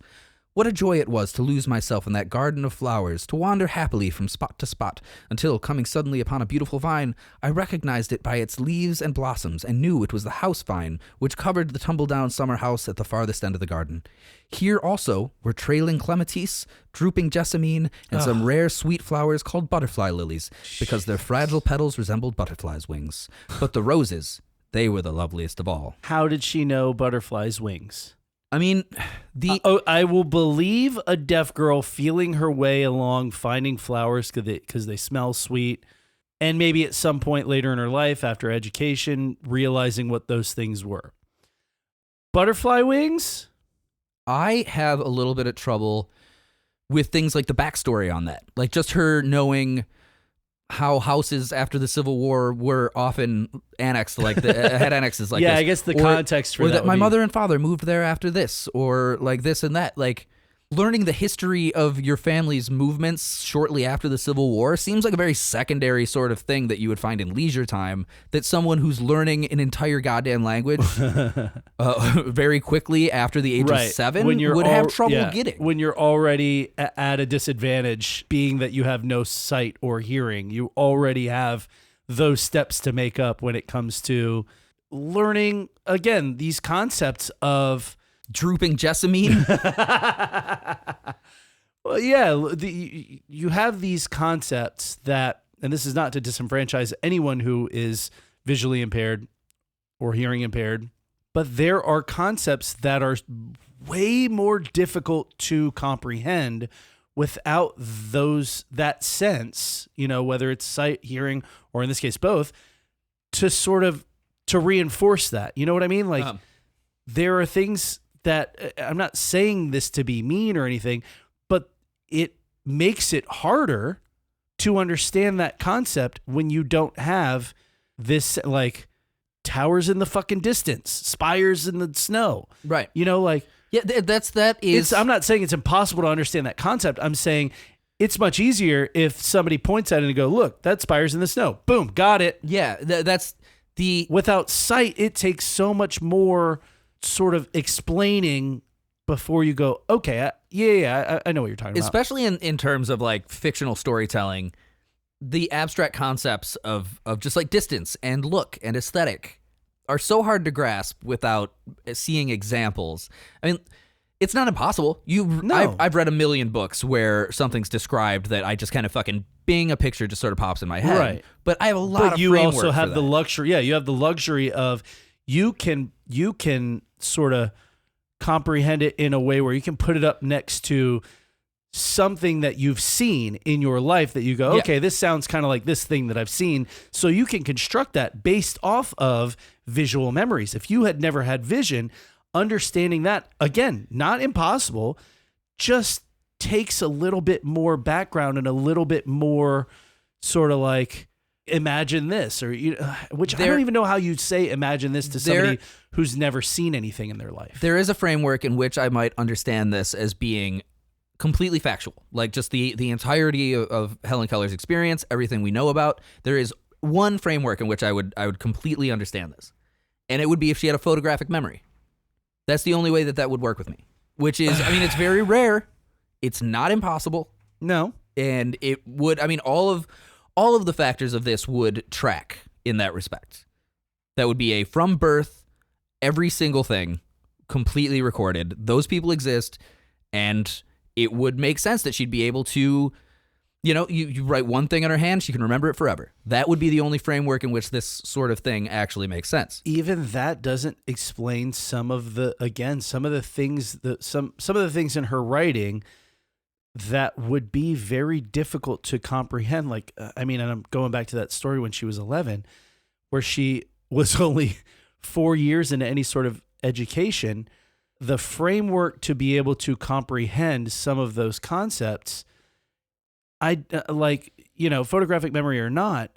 What a joy it was to lose myself in that garden of flowers, to wander happily from spot to spot, until, coming suddenly upon a beautiful vine, I recognized it by its leaves and blossoms, and knew it was the house vine, which covered the tumble-down summer house at the farthest end of the garden. Here also were trailing clematis, drooping jessamine, and some rare sweet flowers called butterfly lilies, because their fragile petals resembled butterflies' wings. But the roses, they were the loveliest of all. How did she know butterflies' wings? I mean, I will believe a deaf girl feeling her way along, finding flowers because they smell sweet, and maybe at some point later in her life, after education, realizing what those things were. Butterfly wings? I have a little bit of trouble with things like the backstory on that. Like just her knowing how houses after the Civil War were often annexed, like had annexes like this. Yeah, I guess the context for that my mother and father moved there after this, or like this and that. Like learning the history of your family's movements shortly after the Civil War seems like a very secondary sort of thing that you would find in leisure time that someone who's learning an entire goddamn language very quickly after the age of 7 would have trouble getting. When you're already at a disadvantage, being that you have no sight or hearing, you already have those steps to make up when it comes to learning, again, these concepts of drooping jessamine. Well, yeah, you have these concepts that, and this is not to disenfranchise anyone who is visually impaired or hearing impaired, but there are concepts that are way more difficult to comprehend without that sense, whether it's sight, hearing, or in this case both, to reinforce that. You know what I mean? Like there are things that, I'm not saying this to be mean or anything, but it makes it harder to understand that concept when you don't have this, like, towers in the fucking distance, spires in the snow. Right. Yeah, I'm not saying it's impossible to understand that concept. I'm saying it's much easier if somebody points at it and go, look, that spire's in the snow. Boom, got it. Yeah, without sight, it takes so much more sort of explaining before you go, okay, I know what you're talking about. Especially in terms of like fictional storytelling, the abstract concepts of just like distance and look and aesthetic are so hard to grasp without seeing examples. I mean, it's not impossible. I've read a million books where something's described that I just kind of fucking bing, a picture just sort of pops in my head. Right. But I have a lot of framework. But you also have the luxury. Yeah, you have the luxury of you can sort of comprehend it in a way where you can put it up next to something that you've seen in your life that you go, okay, this sounds kind of like this thing that I've seen. So you can construct that based off of visual memories. If you had never had vision, understanding that, again, not impossible, just takes a little bit more background and a little bit more sort of like, imagine this, or which I don't even know how you'd say imagine this to somebody who's never seen anything in their life. There is a framework in which I might understand this as being completely factual, like just the entirety of Helen Keller's experience, everything we know about. There is one framework in which I would completely understand this, and it would be if she had a photographic memory. That's the only way that would work with me. Which is, I mean, it's very rare. It's not impossible. No. And it would, I mean, all of the factors of this would track in that respect. That would be a from birth, every single thing completely recorded. Those people exist, and it would make sense that she'd be able to, you know, you write one thing on her hand, she can remember it forever. That would be the only framework in which this sort of thing actually makes sense. Even that doesn't explain some of the things some of the things in her writing that would be very difficult to comprehend. Like, I mean, and I'm going back to that story when she was 11, where she was only 4 years into any sort of education. The framework to be able to comprehend some of those concepts, like, you know, photographic memory or not,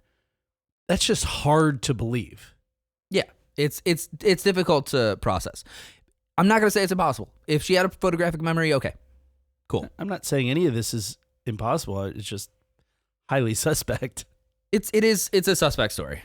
that's just hard to believe. Yeah, it's difficult to process. I'm not going to say it's impossible. If she had a photographic memory, okay, cool. I'm not saying any of this is impossible. It's just highly suspect. It's a suspect story,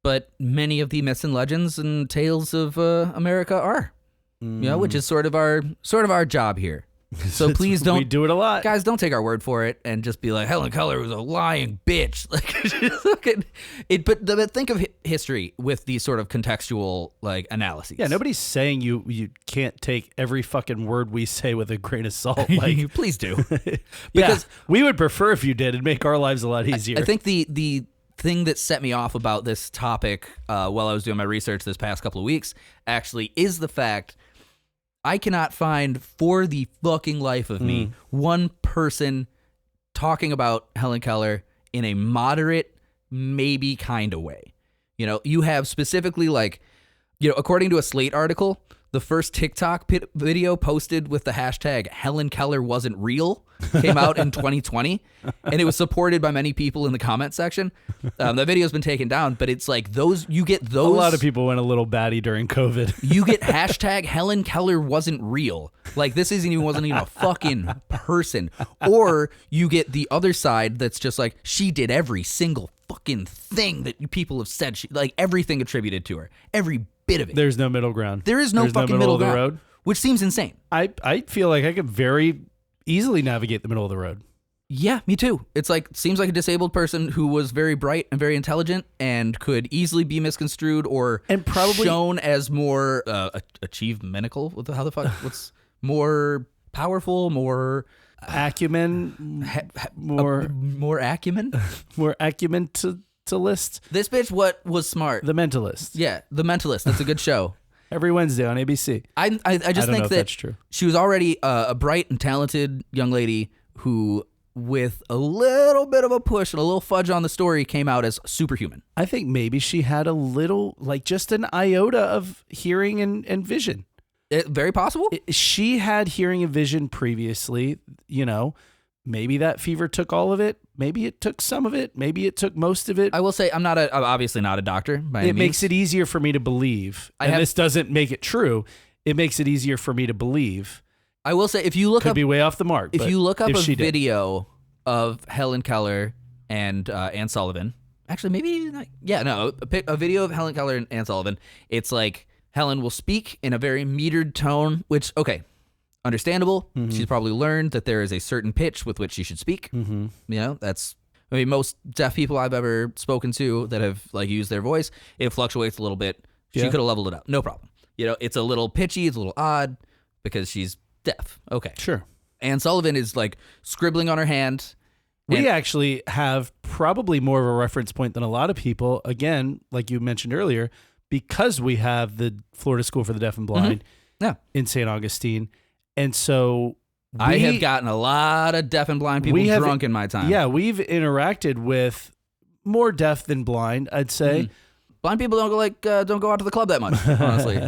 but many of the myths and legends and tales of America are, you know, which is sort of our job here. So please don't. We do it a lot, guys. Don't take our word for it and just be like Helen Keller was a lying bitch. Like, look at it. But think of history with these sort of contextual like analyses. Yeah, nobody's saying you can't take every fucking word we say with a grain of salt. Like, please do, because we would prefer if you did. It'd make our lives a lot easier. I think the thing that set me off about this topic while I was doing my research this past couple of weeks actually is the fact I cannot find for the fucking life of me one person talking about Helen Keller in a moderate, maybe kind of way. You know, you have specifically like, you know, according to a Slate article, the first TikTok video posted with the hashtag Helen Keller wasn't real came out in 2020, and it was supported by many people in the comment section. The video's been taken down, but it's like you get those. A lot of people went a little batty during COVID. You get hashtag Helen Keller wasn't real. Like, this wasn't even a fucking person. Or you get the other side that's just like, she did every single fucking thing that people have said. Like, everything attributed to her. Every bit of it. There's no middle ground. There's no fucking middle of the ground, road. Which seems insane. I feel like I could very easily navigate the middle of the road. Yeah, me too. It's like, seems like a disabled person who was very bright and very intelligent and could easily be misconstrued or probably shown as more achievementical. How the fuck? What's more powerful? More acumen? More acumen? More acumen to list. This bitch, what was smart? The Mentalist. Yeah, The Mentalist. That's a good show. Every Wednesday on ABC. I just think that that's true. She was already a bright and talented young lady who, with a little bit of a push and a little fudge on the story, came out as superhuman. I think maybe she had a little, like just an iota of hearing and vision. Very possible. She had hearing and vision previously, you know. Maybe that fever took all of it. Maybe it took some of it. Maybe it took most of it. I will say I'm obviously not a doctor by any means. It makes it easier for me to believe. This doesn't make it true. It makes it easier for me to believe. I will say, if you look Could up, be way off the mark. If you look up a video of Helen Keller and Anne Sullivan, actually maybe not, a video of Helen Keller and Anne Sullivan. It's like Helen will speak in a very metered tone, which understandable. Mm-hmm. She's probably learned that there is a certain pitch with which she should speak. Mm-hmm. You know, most deaf people I've ever spoken to that have like used their voice, it fluctuates a little bit. She could have leveled it out. No problem. You know, it's a little pitchy, it's a little odd because she's deaf. Okay. Sure. Anne Sullivan is like scribbling on her hand. We actually have probably more of a reference point than a lot of people. Again, like you mentioned earlier, because we have the Florida School for the Deaf and Blind in St. Augustine. And so I have gotten a lot of deaf and blind people drunk in my time. Yeah, we've interacted with more deaf than blind, I'd say. Mm-hmm. Blind people don't go out to the club that much, honestly.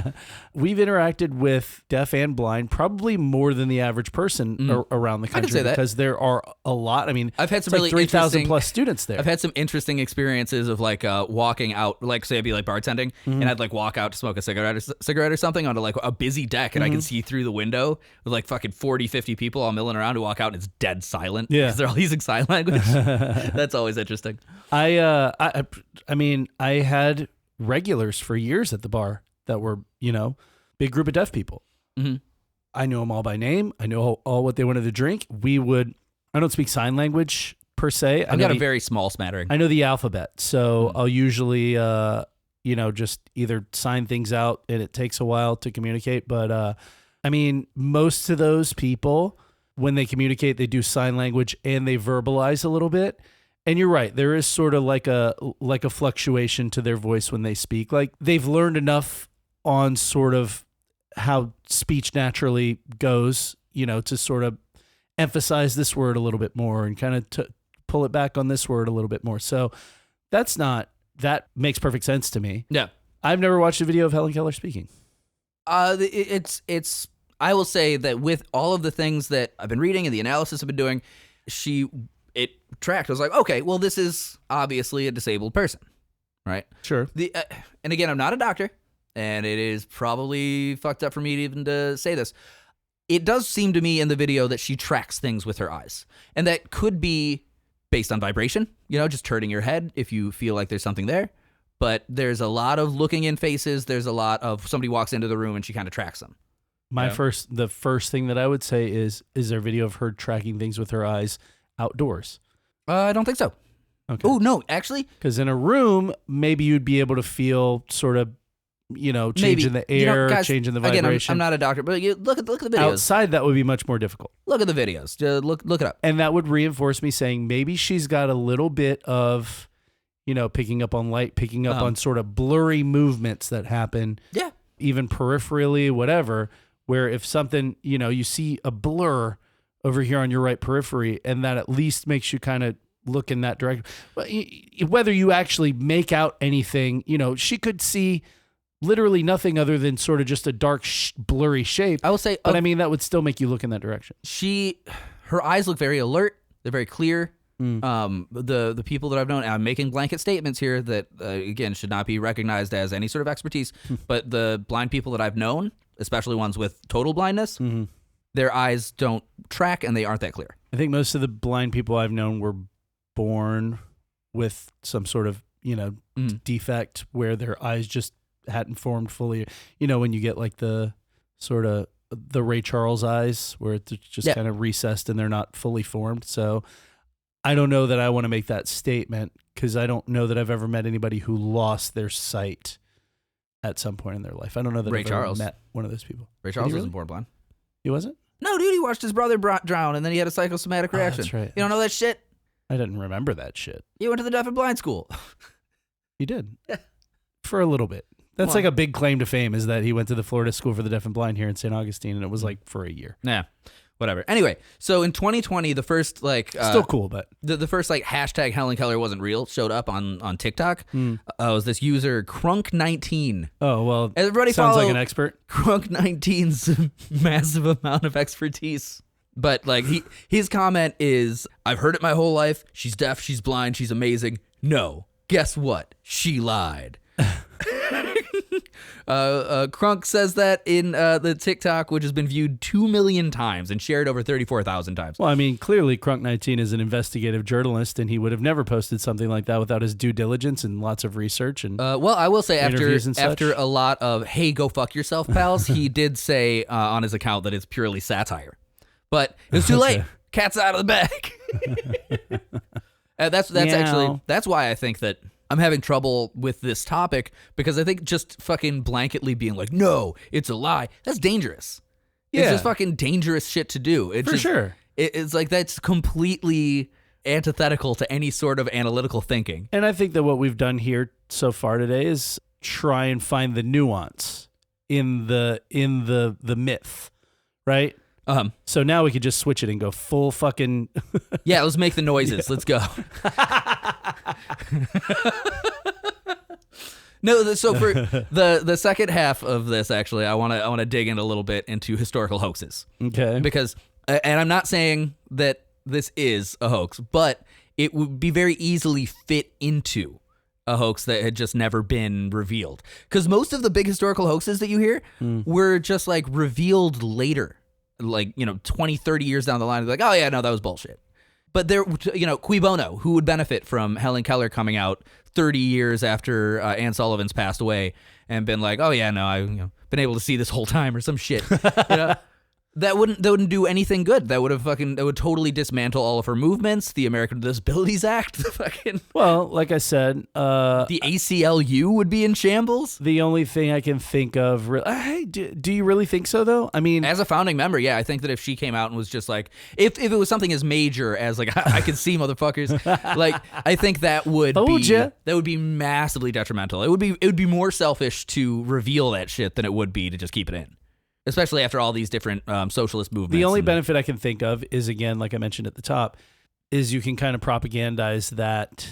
We've interacted with deaf and blind probably more than the average person around the country. I can say that. Because there are a lot. I mean, I've had some really 3,000 plus students there. I've had some interesting experiences of like walking out, like say I'd be like bartending, and I'd like walk out to smoke a cigarette or something onto like a busy deck, and I can see through the window with like fucking 40, 50 people all milling around to walk out, and it's dead silent because they're all using sign language. That's always interesting. I mean, I had regulars for years at the bar that were, big group of deaf people. Mm-hmm. I knew them all by name. I knew all what they wanted to drink. I don't speak sign language per se. I've got a very small smattering. I know the alphabet. So I'll usually, just either sign things out, and it takes a while to communicate. But, I mean, most of those people, when they communicate, they do sign language and they verbalize a little bit. And you're right. There is sort of like a fluctuation to their voice when they speak. Like they've learned enough on sort of how speech naturally goes, to sort of emphasize this word a little bit more and kind of pull it back on this word a little bit more. So that makes perfect sense to me. Yeah. I've never watched a video of Helen Keller speaking. It's I will say that with all of the things that I've been reading and the analysis I've been doing, it tracked. I was like, okay, well, this is obviously a disabled person, right? Sure. And again, I'm not a doctor, and it is probably fucked up for me to even to say this. It does seem to me in the video that she tracks things with her eyes, and that could be based on vibration, just turning your head if you feel like there's something there. But there's a lot of looking in faces. There's a lot of somebody walks into the room and she kind of tracks them. The first thing that I would say is there a video of her tracking things with her eyes outdoors? I don't think so. Okay. Oh, no, actually. Because in a room, maybe you'd be able to feel sort of, change in the air, guys, change in the vibration. Again, I'm not a doctor, but look at the videos. Outside, that would be much more difficult. Look at the videos. Look it up. And that would reinforce me saying maybe she's got a little bit of, picking up on light, picking up on sort of blurry movements that happen. Yeah. Even peripherally, whatever, where if something, you see a blur over here on your right periphery, and that at least makes you kind of look in that direction. Whether you actually make out anything, she could see literally nothing other than sort of just a dark, blurry shape. I will say, but I mean, that would still make you look in that direction. Her eyes look very alert. They're very clear. The people that I've known, I'm making blanket statements here that again should not be recognized as any sort of expertise. But the blind people that I've known, especially ones with total blindness, their eyes don't track and they aren't that clear. I think most of the blind people I've known were born with some sort of defect where their eyes just hadn't formed fully. When you get like the sort of the Ray Charles eyes where it's just kind of recessed and they're not fully formed. So I don't know that I want to make that statement because I don't know that I've ever met anybody who lost their sight at some point in their life. I don't know that I've ever met one of those people. Ray Charles wasn't born blind. He wasn't? No, dude, he watched his brother drown and then he had a psychosomatic reaction. That's right. You don't know that shit? I didn't remember that shit. He went to the deaf and blind school. He did? Yeah. For a little bit. That's like a big claim to fame is that he went to the Florida School for the Deaf and Blind here in St. Augustine, and it was like for a year. Yeah, whatever. Anyway, so in 2020, the first still cool, but the first hashtag Helen Keller wasn't real showed up on TikTok. Was this user Crunk19? Oh well, everybody sounds like an expert. Crunk19's massive amount of expertise. But his comment is, I've heard it my whole life. She's deaf, she's blind, she's amazing. No, guess what? She lied. Crunk says that in the TikTok, which has been viewed 2 million times and shared over 34,000 times. Well, I mean, clearly Crunk19 is an investigative journalist, and he would have never posted something like that without his due diligence and lots of research. And well, I will say after a lot of "Hey, go fuck yourself, pals," he did say on his account that it's purely satire, but it was too late. Cat's out of the bag. That's actually why I think that I'm having trouble with this topic, because I think just fucking blanketly being like, no, it's a lie, that's dangerous. Yeah. It's just fucking dangerous shit to do. Sure. It's like that's completely antithetical to any sort of analytical thinking. And I think that what we've done here so far today is try and find the nuance in the myth, right? So now we could just switch it and go full fucking... Yeah, let's make the noises. Let's go. No, so for the second half of this, actually, I want to dig in a little bit into historical hoaxes. Okay. Because, and I'm not saying that this is a hoax, but it would be very easily fit into a hoax that had just never been revealed. Because most of the big historical hoaxes that you hear were just revealed later. 20, 30 years down the line, like, oh yeah, no, that was bullshit. But there, cui bono, who would benefit from Helen Keller coming out 30 years after Anne Sullivan's passed away and been like, oh yeah, no, I've been able to see this whole time or some shit. That wouldn't do anything good. That would totally dismantle all of her movements. The American Disabilities Act, Well, like I said, the ACLU would be in shambles. The only thing I can think of, hey, do you really think so though? I mean, as a founding member, yeah, I think that if she came out and was just like, if it was something as major as like I can see motherfuckers, like I think that would be massively detrimental. It would be more selfish to reveal that shit than it would be to just keep it in. Especially after all these different socialist movements. The only benefit I can think of is, again, like I mentioned at the top, is you can kind of propagandize that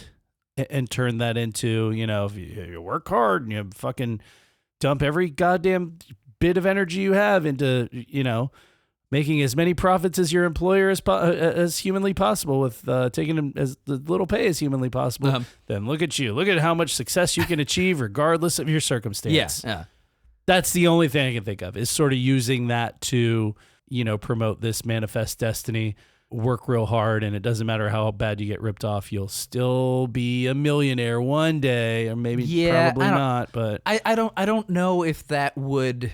and turn that into, if you work hard and you fucking dump every goddamn bit of energy you have into, making as many profits as your employer as humanly possible with taking them as the little pay as humanly possible. Then look at you. Look at how much success you can achieve regardless of your circumstance. Yeah. That's the only thing I can think of, is sort of using that to, promote this manifest destiny, work real hard, and it doesn't matter how bad you get ripped off, you'll still be a millionaire one day, or maybe probably not. But I don't know if that would.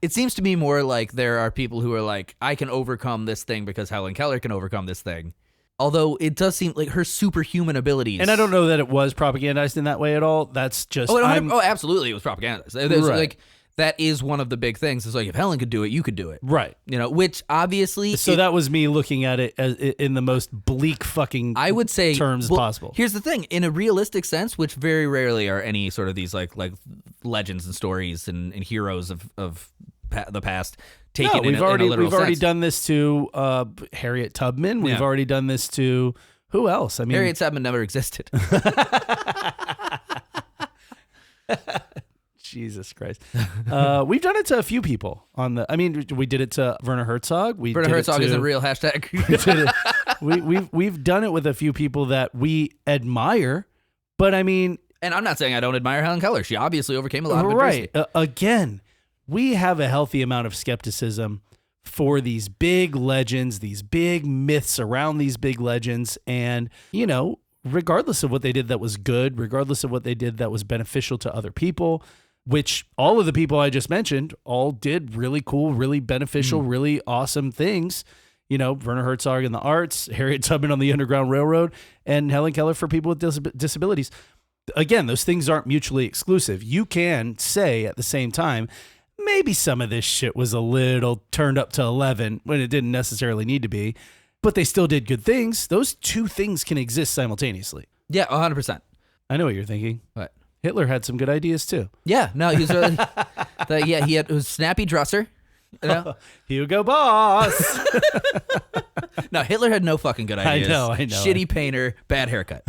It seems to me more like there are people who are like, I can overcome this thing because Helen Keller can overcome this thing. Although it does seem like her superhuman abilities. And I don't know that it was propagandized in that way at all. That's just... absolutely it was propagandized. Right. Like, that is one of the big things. It's like, if Helen could do it, you could do it. Right. Which obviously... So that was me looking at it as in the most bleak fucking terms possible. Here's the thing. In a realistic sense, which very rarely are any sort of these like legends and stories and heroes of the past... We've already done this to Harriet Tubman. We've already done this to who else? I mean, Harriet Tubman never existed. Jesus Christ. We've done it to a few people we did it to Werner Herzog. Werner Herzog is a real hashtag. We've done it with a few people that we admire, but I mean, and I'm not saying I don't admire Helen Keller. She obviously overcame a lot of adversity. Right. Again, we have a healthy amount of skepticism for these big legends, these big myths around these big legends. And, regardless of what they did that was good, regardless of what they did that was beneficial to other people, which all of the people I just mentioned all did really cool, really beneficial, really awesome things. Werner Herzog in the arts, Harriet Tubman on the Underground Railroad, and Helen Keller for people with disabilities. Again, those things aren't mutually exclusive. You can say at the same time, maybe some of this shit was a little turned up to 11 when it didn't necessarily need to be, but they still did good things. Those two things can exist simultaneously. Yeah, 100%. I know what you're thinking. What? Hitler had some good ideas too. Yeah, no, he was really, he had a snappy dresser. Hugo Boss. No, Hitler had no fucking good ideas. I know. Shitty painter, bad haircut.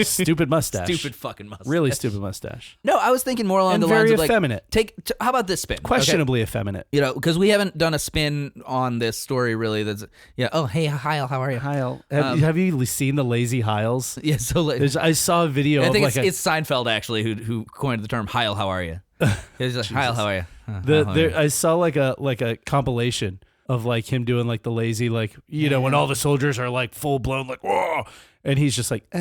Stupid mustache. Stupid fucking mustache. Really stupid mustache. No, I was thinking more along the lines of like... very effeminate. How about this spin? Questionably effeminate. Because we haven't done a spin on this story really that's... Yeah, oh, hey, Heil, how are you? Heil. Have you seen the lazy Heils? Yeah, so... I saw a video I think it's Seinfeld, actually, who coined the term Heil, how are you? He's like, Heil, how are you? I saw like a compilation of like him doing like the lazy, like, when all the soldiers are like full blown, like, whoa. And he's just like,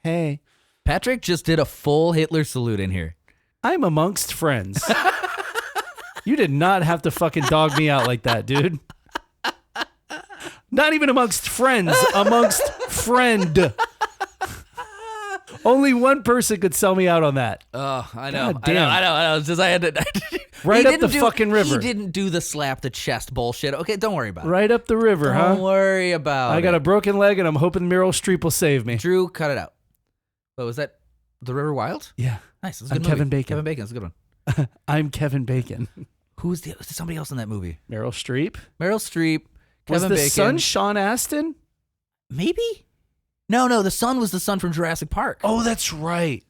hey. Patrick just did a full Hitler salute in here. I'm amongst friends. You did not have to fucking dog me out like that, dude. Not even amongst friends, amongst friend. Only one person could sell me out on that. Oh, I know. God damn. I know. It's just I had to... Right up the fucking river. He didn't do the slap the chest bullshit. Okay, don't worry about it. Right up the river, huh? Don't worry about it. I got a broken leg and I'm hoping Meryl Streep will save me. Drew, cut it out. What was that? The River Wild? Yeah. Nice. I'm Kevin Bacon. Kevin Bacon. That's a good one. I'm Kevin Bacon. Was somebody else in that movie? Meryl Streep. Kevin Bacon. Was the son Sean Astin? Maybe? No, the son was the son from Jurassic Park. Oh, that's right.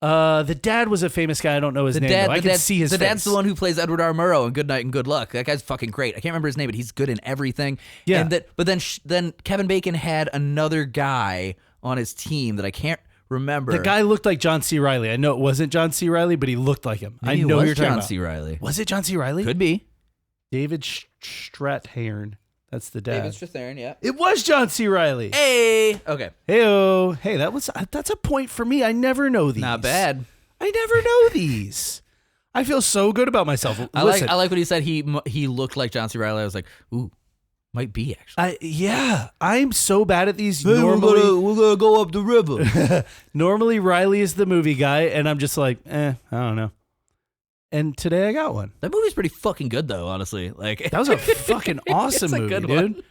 The dad was a famous guy. I don't know his name, though. I can see his face. The dad's the one who plays Edward R. Murrow in Good Night and Good Luck. That guy's fucking great. I can't remember his name, but he's good in everything. Yeah. But then Kevin Bacon had another guy on his team that I can't remember. The guy looked like John C. Reilly. I know it wasn't John C. Reilly, but he looked like him. Maybe I know it was you're talking John about. C. Reilly. Was it John C. Reilly? Could be. David Strathairn. That's the dad. David Strathairn, yeah. It was John C. Reilly. Hey. Okay. Hey-o. Hey, that's a point for me. I never know these. Not bad. I never know these. I feel so good about myself. I like what he said. He looked like John C. Reilly. I was like, ooh, might be actually. I'm so bad at these. Hey, Normally, we're gonna go up the river. Normally, Riley is the movie guy, and I'm just like, I don't know. And today I got one. That movie's pretty fucking good, though. Honestly, like that was a fucking awesome movie, good dude.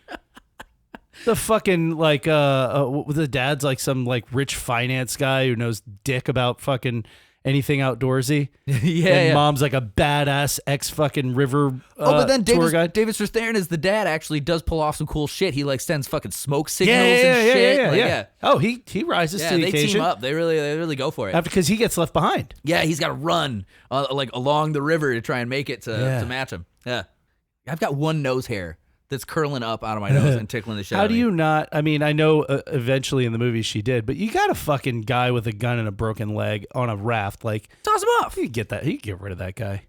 The fucking the dad's like some like rich finance guy who knows dick about fucking anything outdoorsy. And mom's like a badass ex fucking river. But then tour guide. David Strathairn as the dad actually does pull off some cool shit. He like sends fucking smoke signals and shit. Yeah. Oh, he rises to the occasion. They team up. They really go for it. Because he gets left behind. Yeah, he's got to run like along the river to try and make it to match him. Yeah, I've got one nose hair that's curling up out of my nose and tickling the shit. How do you not? I mean, I know eventually in the movie she did, but you got a fucking guy with a gun and a broken leg on a raft. Like, toss him off. You could get that. You could get rid of that guy.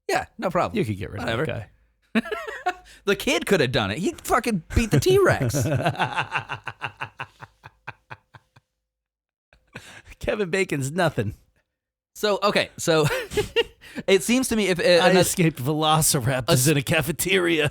Yeah, no problem. You could get rid of that guy. The kid could have done it. He fucking beat the T-Rex. Kevin Bacon's nothing. So it seems to me if I escaped velociraptors in a cafeteria.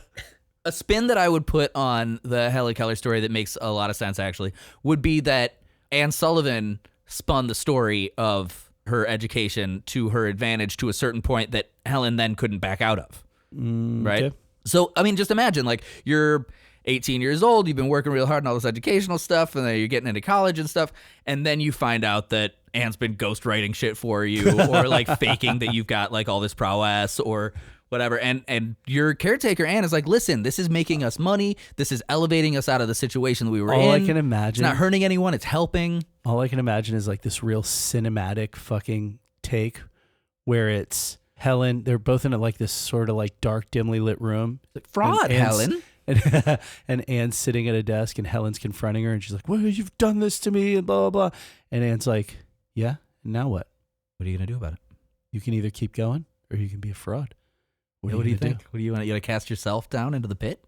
A spin that I would put on the Helen Keller story that makes a lot of sense, actually, would be that Anne Sullivan spun the story of her education to her advantage to a certain point that Helen then couldn't back out of. Right? Okay. So, I mean, just imagine, like, you're 18 years old, you've been working real hard on all this educational stuff, and then you're getting into college and stuff, and then you find out that Anne's been ghostwriting shit for you, or, like, faking that you've got, like, all this prowess, or whatever, and your caretaker Anne is like, listen, this is making us money, this is elevating us out of the situation that we were in. All I can imagine, it's not hurting anyone, it's helping. All I can imagine is like this real cinematic fucking take where it's Helen, they're both in like this sort of like dark, dimly lit room. Like, fraud, Helen. And Anne's sitting at a desk and Helen's confronting her and she's like, well, you've done this to me and blah, blah, blah. And Anne's like, yeah, now what? What are you going to do about it? You can either keep going or you can be a fraud. What do you think? What do you want? You want to cast yourself down into the pit?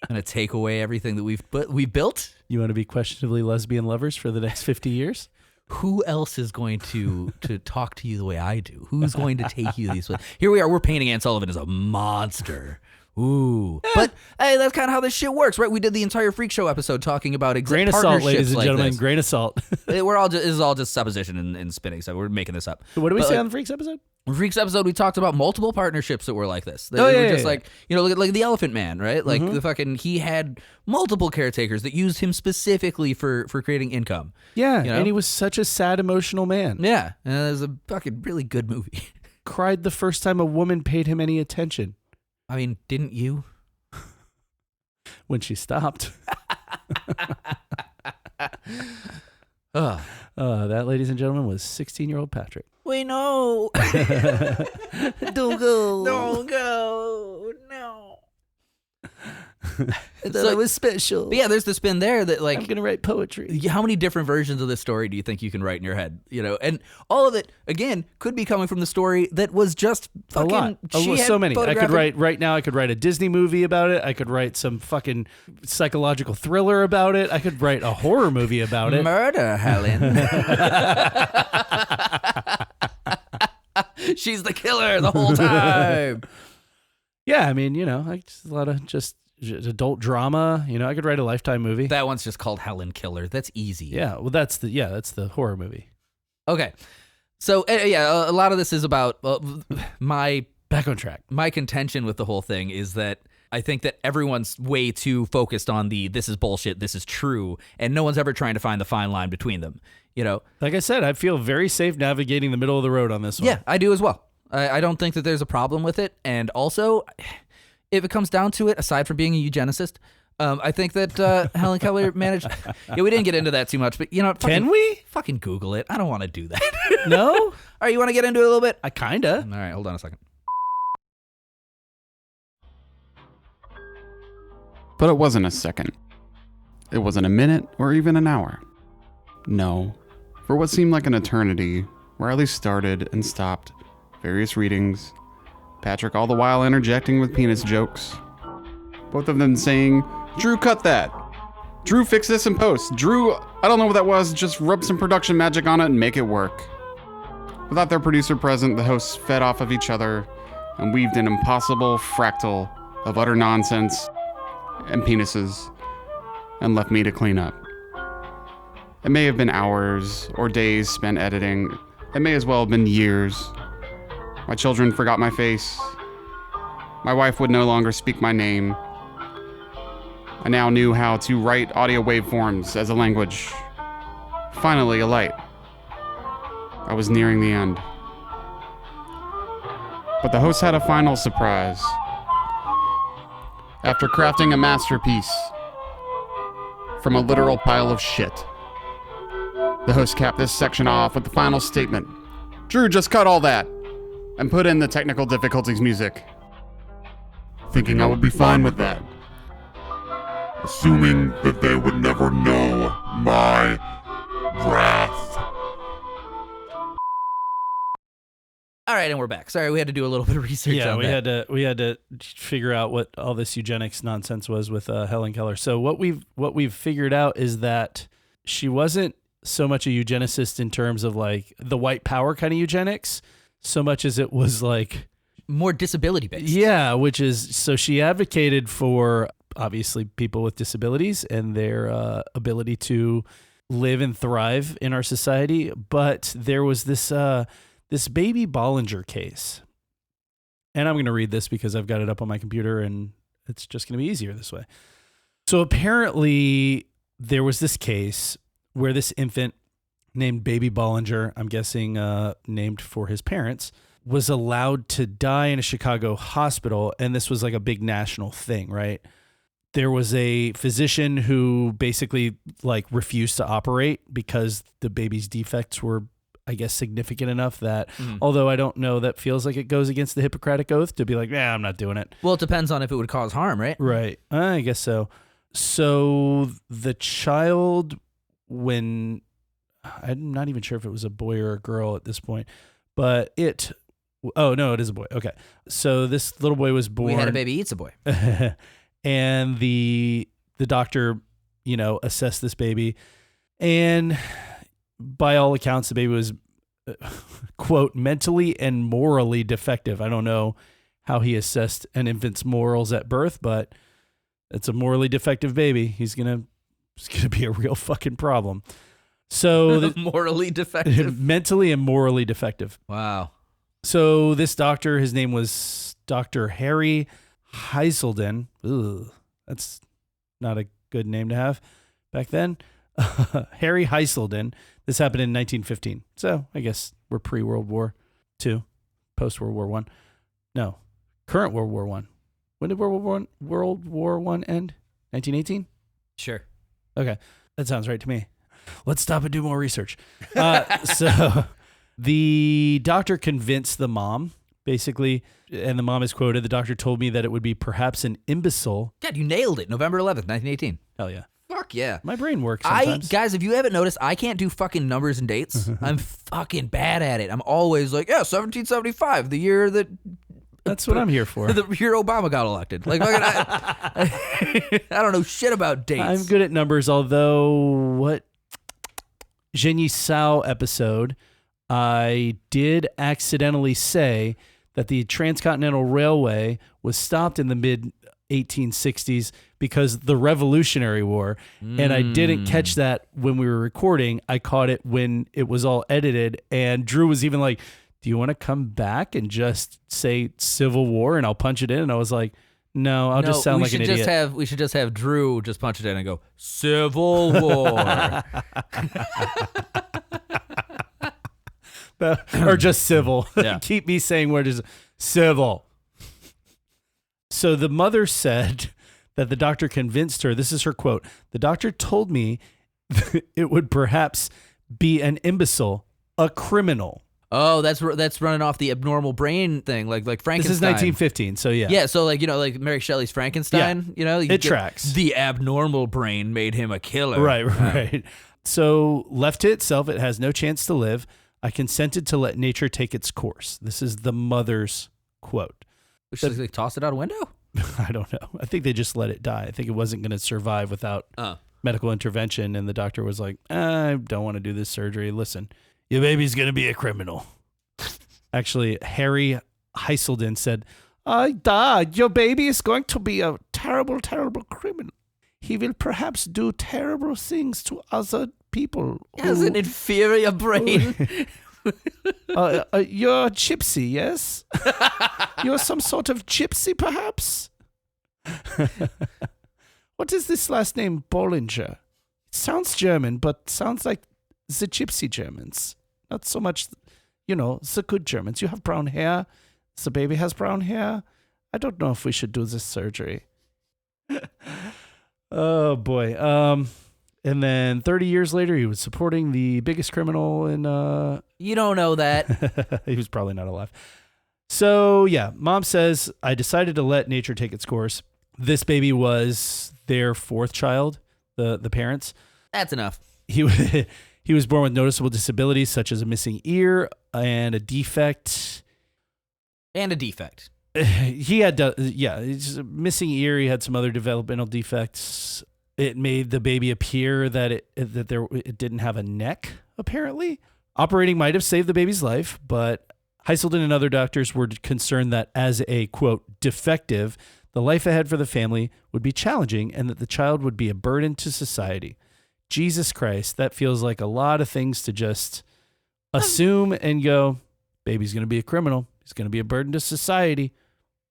Going to take away everything that we built? You want to be questionably lesbian lovers for the next 50 years? Who else is going to talk to you the way I do? Who's going to take you these ways? Here we are. We're painting Anne Sullivan as a monster. Ooh. Yeah. But hey, that's kind of how this shit works, right? We did the entire Freak Show episode talking about grain of salt, ladies and gentlemen. This. Grain of salt. This is all just supposition and spinning. So we're making this up. So what did we say on the Freaks episode? Freaks episode, we talked about multiple partnerships that were like this. They were just like, you know, like the Elephant Man, right? Like the fucking, he had multiple caretakers that used him specifically for creating income. Yeah, you know? And he was such a sad, emotional man. Yeah, and it was a fucking really good movie. Cried the first time a woman paid him any attention. I mean, didn't you? When she stopped. That, ladies and gentlemen, was 16-year-old Patrick. We know. Don't go. Don't go. No. So it was special. But yeah, there's the spin there that like I'm gonna write poetry. How many different versions of this story do you think you can write in your head? You know, and all of it again could be coming from the story that was just fucking a lot. So many. I could write right now. I could write a Disney movie about it. I could write some fucking psychological thriller about it. I could write a horror movie about it. Murder, Helen. She's the killer the whole time. Yeah, I mean, you know, a lot of just adult drama. You know, I could write a Lifetime movie. That one's just called Helen Keller. That's easy. Yeah, well, that's the horror movie. Okay, so yeah, a lot of this is about my back on track. My contention with the whole thing is that I think that everyone's way too focused on this is bullshit, this is true, and no one's ever trying to find the fine line between them. You know, like I said, I feel very safe navigating the middle of the road on this one. Yeah, I do as well. I don't think that there's a problem with it. And also, if it comes down to it, aside from being a eugenicist, I think that Helen Keller managed... Yeah, we didn't get into that too much, but you know... Can we? Fucking Google it. I don't want to do that. No? All right, you want to get into it a little bit? I kinda. All right, hold on a second. But it wasn't a second. It wasn't a minute or even an hour. No. For what seemed like an eternity, Riley started and stopped various readings, Patrick all the while interjecting with penis jokes. Both of them saying, "Drew, cut that. Drew, fix this in post. Drew, I don't know what that was, just rub some production magic on it and make it work." Without their producer present, the hosts fed off of each other and weaved an impossible fractal of utter nonsense and penises and left me to clean up. It may have been hours or days spent editing. It may as well have been years. My children forgot my face. My wife would no longer speak my name. I now knew how to write audio waveforms as a language. Finally, a light. I was nearing the end. But the host had a final surprise. After crafting a masterpiece from a literal pile of shit, the host capped this section off with the final statement. "Drew, just cut all that and put in the technical difficulties music." Thinking I would be fine with that. Assuming that they would never know my wrath. All right, and we're back. Sorry, we had to do a little bit of research on that. we had to figure out what all this eugenics nonsense was with Helen Keller. So what we've figured out is that she wasn't so much a eugenicist in terms of like the white power kind of eugenics, so much as it was like more disability based. Yeah, which is, so she advocated for obviously people with disabilities and their ability to live and thrive in our society. But there was this baby Bollinger case. And I'm going to read this because I've got it up on my computer and it's just going to be easier this way. So apparently there was this case where this infant named Baby Bollinger, I'm guessing named for his parents, was allowed to die in a Chicago hospital. And this was like a big national thing, right? There was a physician who basically like refused to operate because the baby's defects were, I guess, significant enough that, although I don't know, that feels like it goes against the Hippocratic Oath to be like, I'm not doing it. Well, it depends on if it would cause harm, right? Right. I guess so. So the child, when, I'm not even sure if it was a boy or a girl at this point, but it is a boy. Okay. So this little boy was born. We had a baby eats a boy. And the doctor, assessed this baby, and by all accounts, the baby was, quote, mentally and morally defective. I don't know how he assessed an infant's morals at birth, but it's a morally defective baby. He's gonna be a real fucking problem. So morally defective, mentally and morally defective. Wow. So this doctor, his name was Dr. Harry Heiselden. Ugh, that's not a good name to have back then. Harry Heiselden. This happened in 1915. So I guess we're pre-World War II, post-World War I. No, current World War I. When did World War I end? 1918? Sure. Okay. That sounds right to me. Let's stop and do more research. So the doctor convinced the mom, basically, and the mom is quoted, "The doctor told me that it would be perhaps an imbecile." God, you nailed it. November 11th, 1918. Hell yeah. Fuck yeah. My brain works sometimes. Guys, if you haven't noticed, I can't do fucking numbers and dates. I'm fucking bad at it. I'm always like, 1775, the year that... That's what I'm here for. The year Obama got elected. Like, I don't know shit about dates. I'm good at numbers, although what Genie Sao episode, I did accidentally say that the Transcontinental Railway was stopped in the mid-1860s because the Revolutionary War, and I didn't catch that when we were recording. I caught it when it was all edited, and Drew was even like, "Do you want to come back and just say Civil War and I'll punch it in?" And I was like, no, I'll just sound like an idiot. We should just have Drew just punch it in and go, "Civil War." Or just civil. Yeah. Keep me saying where does civil. So the mother said that the doctor convinced her, this is her quote, "The doctor told me it would perhaps be an imbecile, a criminal." Oh, that's running off the abnormal brain thing, like Frankenstein. This is 1915, so yeah. Yeah, so like Mary Shelley's Frankenstein, it tracks. The abnormal brain made him a killer. Right. So left to itself, it has no chance to live. I consented to let nature take its course. This is the mother's quote. Should they toss it out a window? I don't know. I think they just let it die. I think it wasn't going to survive without medical intervention. And the doctor was like, I don't want to do this surgery. Listen, your baby's going to be a criminal. Actually, Harry Heiselden said, Dad, your baby is going to be a terrible, terrible criminal. He will perhaps do terrible things to other people. He has an inferior brain. You're a gypsy, yes? You're some sort of gypsy, perhaps? What is this last name, Bollinger? It sounds German, but sounds like the gypsy Germans. Not so much, the good Germans. You have brown hair. The baby has brown hair. I don't know if we should do this surgery. Oh, boy. And then 30 years later, he was supporting the biggest criminal in... You don't know that. He was probably not alive. So, yeah, Mom says, I decided to let nature take its course. This baby was their fourth child, the parents. That's enough. He was born with noticeable disabilities such as a missing ear and a defect. He had, it's a missing ear. He had some other developmental defects. It made the baby appear that it didn't have a neck, apparently. Operating might have saved the baby's life, but Heiselden and other doctors were concerned that as a, quote, defective, the life ahead for the family would be challenging and that the child would be a burden to society. Jesus Christ, that feels like a lot of things to just assume and go, baby's going to be a criminal. He's going to be a burden to society.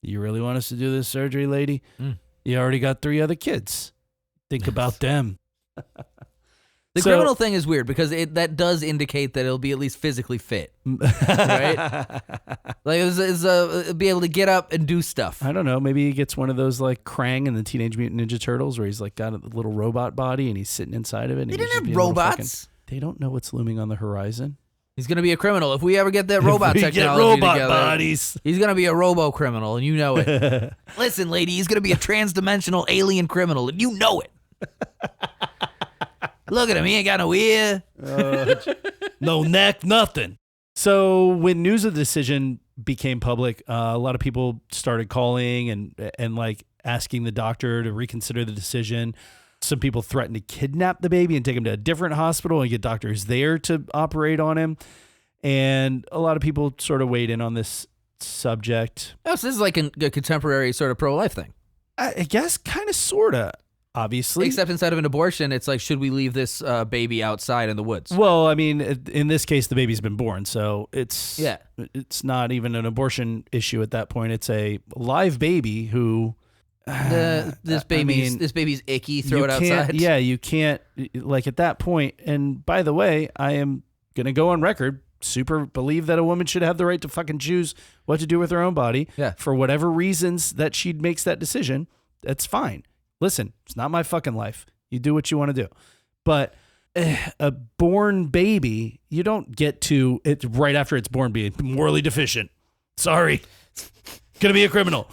You really want us to do this surgery, lady? You already got 3 other kids. Think about them. The criminal thing is weird because that does indicate that it'll be at least physically fit, right? Like it'll be able to get up and do stuff. I don't know. Maybe he gets one of those like Krang in the Teenage Mutant Ninja Turtles where he's like got a little robot body and he's sitting inside of it. And they didn't have robots. They don't know what's looming on the horizon. He's going to be a criminal. If we ever get that robot technology together, bodies. He's going to be a robo-criminal, and you know it. Listen, lady, he's going to be a trans-dimensional alien criminal, and you know it. Look at him. He ain't got no ear. No neck, nothing. So when news of the decision became public, a lot of people started calling and like asking the doctor to reconsider the decision. Some people threatened to kidnap the baby and take him to a different hospital and get doctors there to operate on him. And a lot of people sort of weighed in on this subject. Oh, so this is like a contemporary sort of pro-life thing. I guess kind of, sort of, obviously. Except instead of an abortion, it's like, should we leave this baby outside in the woods? Well, I mean, in this case, the baby's been born, so it's not even an abortion issue at that point. It's a live baby who... this baby's icky. Throw it outside. Yeah, you can't, like at that point. And by the way, I am going to go on record, super believe that a woman should have the right to fucking choose what to do with her own body. Yeah. For whatever reasons that she makes that decision, that's fine. Listen, it's not my fucking life. You do what you want to do. But a born baby, you don't get to it right after it's born being morally deficient. Sorry. Gonna be a criminal.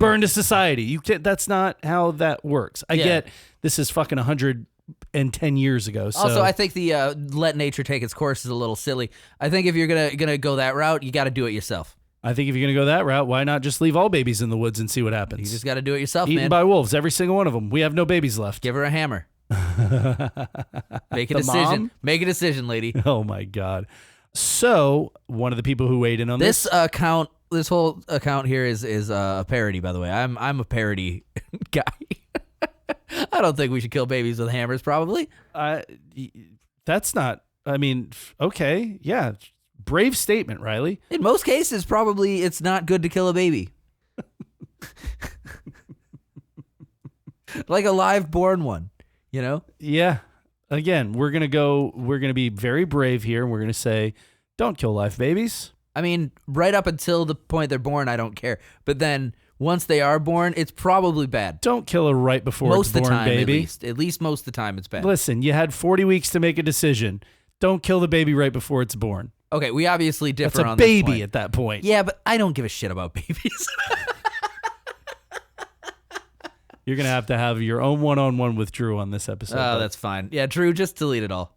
Burn to society. You can't, that's not how that works. I get this is fucking 110 years ago. So. Also, I think the let nature take its course is a little silly. I think if you're gonna go that route, you got to do it yourself. I think if you're gonna go that route, why not just leave all babies in the woods and see what happens? You just got to do it yourself, Eaten man. by wolves, every single one of them. We have no babies left. Give her a hammer. Make a decision. Mom? Make a decision, lady. Oh my God. So one of the people who weighed in on this account. This whole account here is a parody, by the way. I'm a parody guy. I don't think we should kill babies with hammers, probably. That's not, I mean, okay. Yeah. Brave statement, Riley. In most cases, probably it's not good to kill a baby. Like a live born one, you know? Yeah. Again, we're going to be very brave here. And we're going to say, don't kill live babies. I mean, right up until the point they're born, I don't care. But then once they are born, it's probably bad. Don't kill her right before most it's born, of the time, baby. At least most of the time, it's bad. Listen, you had 40 weeks to make a decision. Don't kill the baby right before it's born. Okay, we obviously differ on this point. That's a baby at that point. Yeah, but I don't give a shit about babies. You're going to have your own one-on-one with Drew on this episode. Oh, that's fine. Yeah, Drew, just delete it all.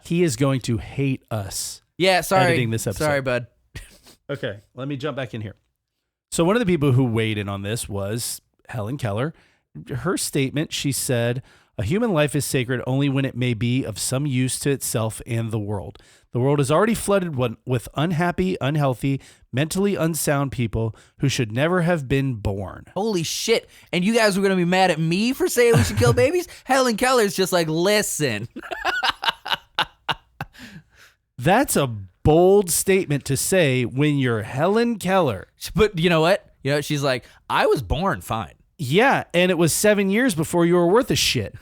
He is going to hate us. Yeah, sorry. Editing this episode. Sorry, bud. Okay, let me jump back in here. So one of the people who weighed in on this was Helen Keller. Her statement, she said, a human life is sacred only when it may be of some use to itself and the world. The world is already flooded with unhappy, unhealthy, mentally unsound people who should never have been born. Holy shit. And you guys were going to be mad at me for saying we should kill babies? Helen Keller's just like, listen. That's a bold statement to say when you're Helen Keller. But you know what? She's like, I was born fine. Yeah, and it was 7 years before you were worth a shit.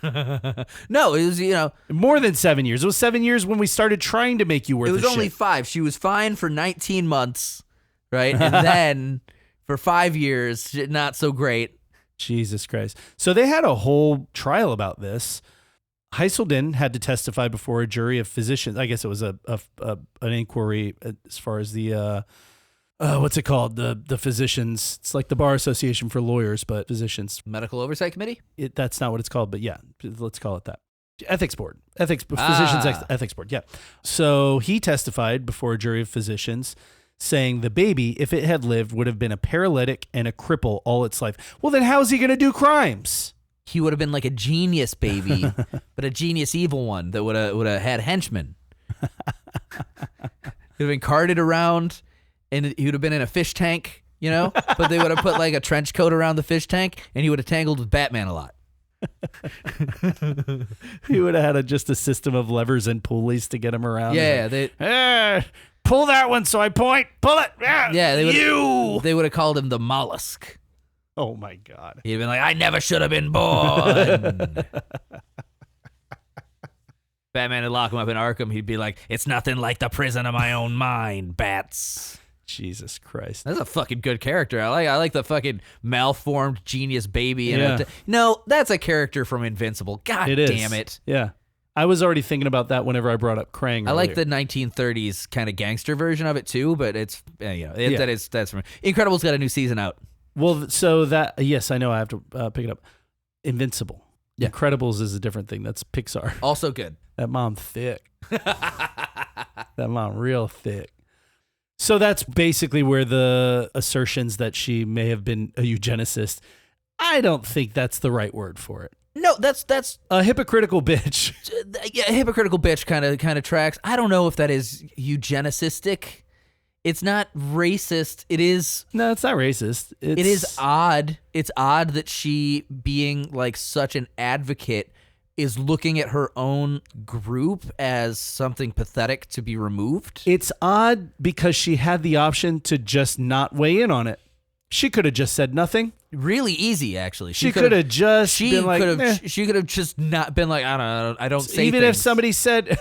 No, it was, more than 7 years. It was 7 years when we started trying to make you worth a shit. It was only 5. She was fine for 19 months, right? And then for 5 years, not so great. Jesus Christ. So they had a whole trial about this. Heiselden had to testify before a jury of physicians. I guess it was an inquiry as far as the... what's it called? The physicians. It's like the Bar Association for lawyers, but physicians. Medical Oversight Committee? That's not what it's called, but yeah, let's call it that. Ethics Board. Physicians Ethics Board, yeah. So he testified before a jury of physicians saying the baby, if it had lived, would have been a paralytic and a cripple all its life. Well, then how is he going to do crimes? He would have been like a genius baby, but a genius evil one that would have had henchmen. He'd have been carted around. And he would have been in a fish tank, but they would have put like a trench coat around the fish tank, and he would have tangled with Batman a lot. He would have had just a system of levers and pulleys to get him around. Yeah, pull that one so I point. Pull it. Yeah, they would have called him the mollusk. Oh my God. He'd been like, I never should have been born. Batman would lock him up in Arkham. He'd be like, it's nothing like the prison of my own mind, bats. Jesus Christ. That's a fucking good character. I like the fucking malformed genius baby. Yeah. No, that's a character from Invincible. God damn it. Yeah. I was already thinking about that whenever I brought up Krang earlier. I like the 1930s kind of gangster version of it too, but it's that's from Incredible's got a new season out. Well, so that yes, I know I have to pick it up. Invincible. Yeah. Incredibles is a different thing. That's Pixar. Also good. That mom thick. That mom real thick. So that's basically where the assertions that she may have been a eugenicist, I don't think that's the right word for it. No, that's a hypocritical bitch. Yeah, a hypocritical bitch kind of tracks. I don't know if that is eugenicistic. It's not racist. It is. No, it's not racist. It is odd. It's odd that she, being like such an advocate, is looking at her own group as something pathetic to be removed. It's odd because she had the option to just not weigh in on it. She could have just said nothing. Really easy, actually. She could have just been like, she could have just not been like, I don't say even things. If somebody said,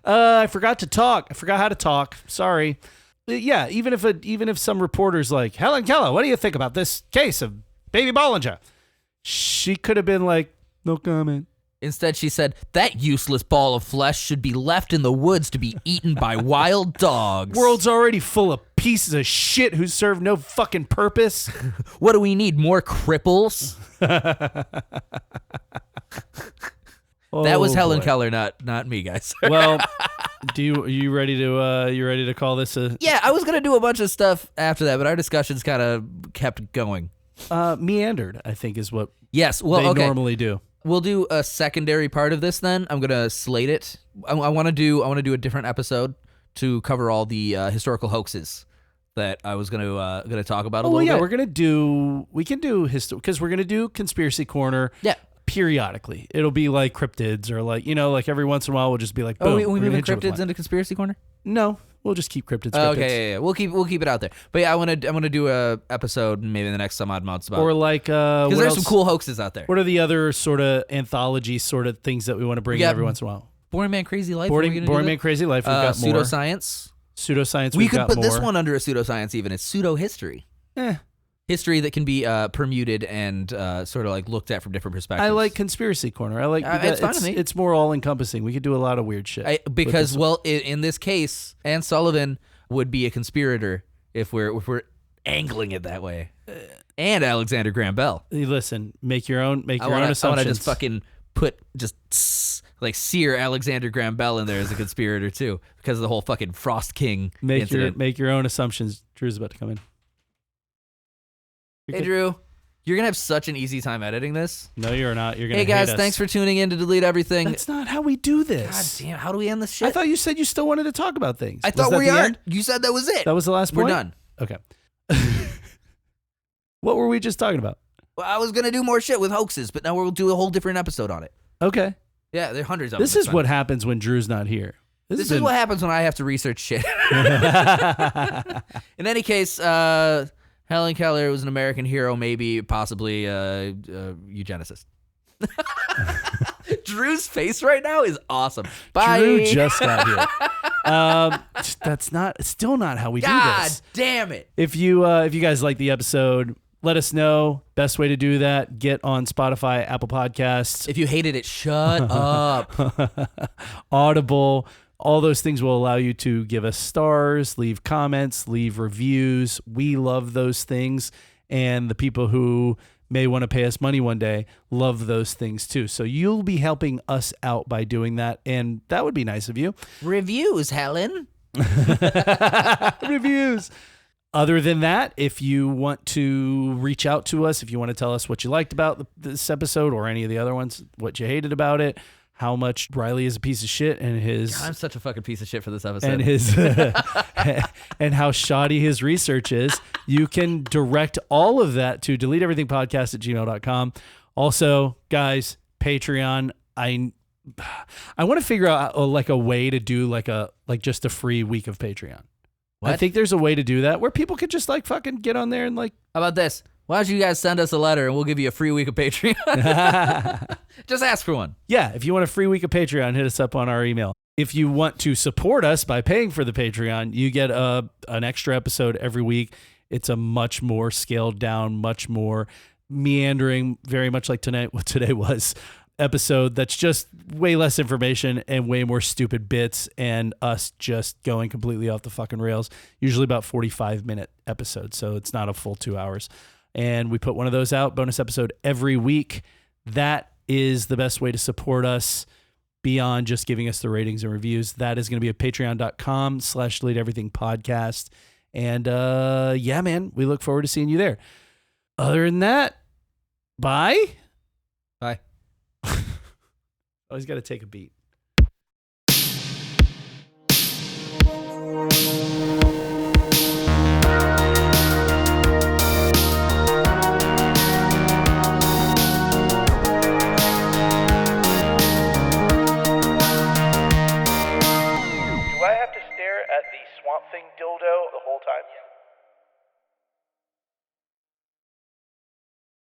I forgot to talk. I forgot how to talk. Sorry. Yeah, even if some reporter's like, Helen Keller, what do you think about this case of Baby Bollinger? She could have been like, no comment. Instead, she said, that useless ball of flesh should be left in the woods to be eaten by wild dogs. World's already full of pieces of shit who serve no fucking purpose. What do we need? More cripples? That was Helen Keller, not me, guys. Well, are you ready to call this a... Yeah, I was going to do a bunch of stuff after that, but our discussions kind of kept going. Meandered, I think, is what they normally do. We'll do a secondary part of this then. I'm going to slate it. I want to do a different episode to cover all the historical hoaxes that I was going to talk about a little bit. We can do history because we're going to do Conspiracy Corner. Yeah. Periodically. It'll be like cryptids or like every once in a while we'll just be like, boom. We moving cryptids into Conspiracy Corner? No. We'll just keep cryptids. Okay, yeah. We'll keep it out there. But yeah, I'm gonna do a episode maybe in the next some odd months about, or like because there's some cool hoaxes out there. What are the other sort of anthology sort of things that we want to bring in every once in a while? Boring Man Crazy Life. Boring Man Crazy Life. We've got more. Pseudoscience. We could put this one under a pseudoscience even. It's pseudo history. History that can be permuted and sort of like looked at from different perspectives. I like Conspiracy Corner. I like it's fine to me. It's more all encompassing. We could do a lot of weird shit. In this case, Anne Sullivan would be a conspirator if we're angling it that way. And Alexander Graham Bell. Listen, make your own assumptions. I want to just fucking sear Alexander Graham Bell in there as a conspirator too, because of the whole fucking Frost King incident. Make your own assumptions. Drew's about to come in. Hey, Drew. You're going to have such an easy time editing this. No, you're not. You're going to Hey, guys, hate us. thanks for tuning in to Delete Everything. That's not how we do this. God damn, how do we end this shit? I thought you said you still wanted to talk about things. I thought Was we that the are. end? You said that was it. That was the last point? We're done. Okay. What were we just talking about? Well, I was going to do more shit with hoaxes, but now we'll do a whole different episode on it. Okay. Yeah, there are hundreds of them. This is what happens when Drew's not here. This is what happens when I have to research shit. In any case, Helen Keller was an American hero, maybe, possibly a eugenicist. Drew's face right now is awesome. Bye. Drew just got here. That's still not how we do God this. damn it. If you guys like the episode, let us know. Best way to do that, get on Spotify, Apple Podcasts. If you hated it, shut up. Audible. All those things will allow you to give us stars, leave comments, leave reviews. We love those things. And the people who may want to pay us money one day love those things too. So you'll be helping us out by doing that. And that would be nice of you. Reviews, Helen. Reviews. Other than that, if you want to reach out to us, if you want to tell us what you liked about this episode or any of the other ones, what you hated about it, how much Riley is a piece of shit and his... God, I'm such a fucking piece of shit for this episode. And his and how shoddy his research is, you can direct all of that to deleteeverythingpodcast@gmail.com. Also, guys, Patreon. I want to figure out a way to do just a free week of Patreon. What? I think there's a way to do that where people could just fucking get on there and How about this? Why don't you guys send us a letter and we'll give you a free week of Patreon? Just ask for one. Yeah, if you want a free week of Patreon, hit us up on our email. If you want to support us by paying for the Patreon, you get an extra episode every week. It's a much more scaled down, much more meandering, very much like what today was, episode that's just way less information and way more stupid bits and us just going completely off the fucking rails. Usually about 45-minute episodes, so it's not a full 2 hours. And we put one of those out, bonus episode every week. That is the best way to support us beyond just giving us the ratings and reviews. That is going to be at patreon.com/deleteeverythingpodcast. And yeah, man, we look forward to seeing you there. Other than that, bye. Bye. Always got to take a beat. Do I have to stare at the Swamp Thing dildo the whole time?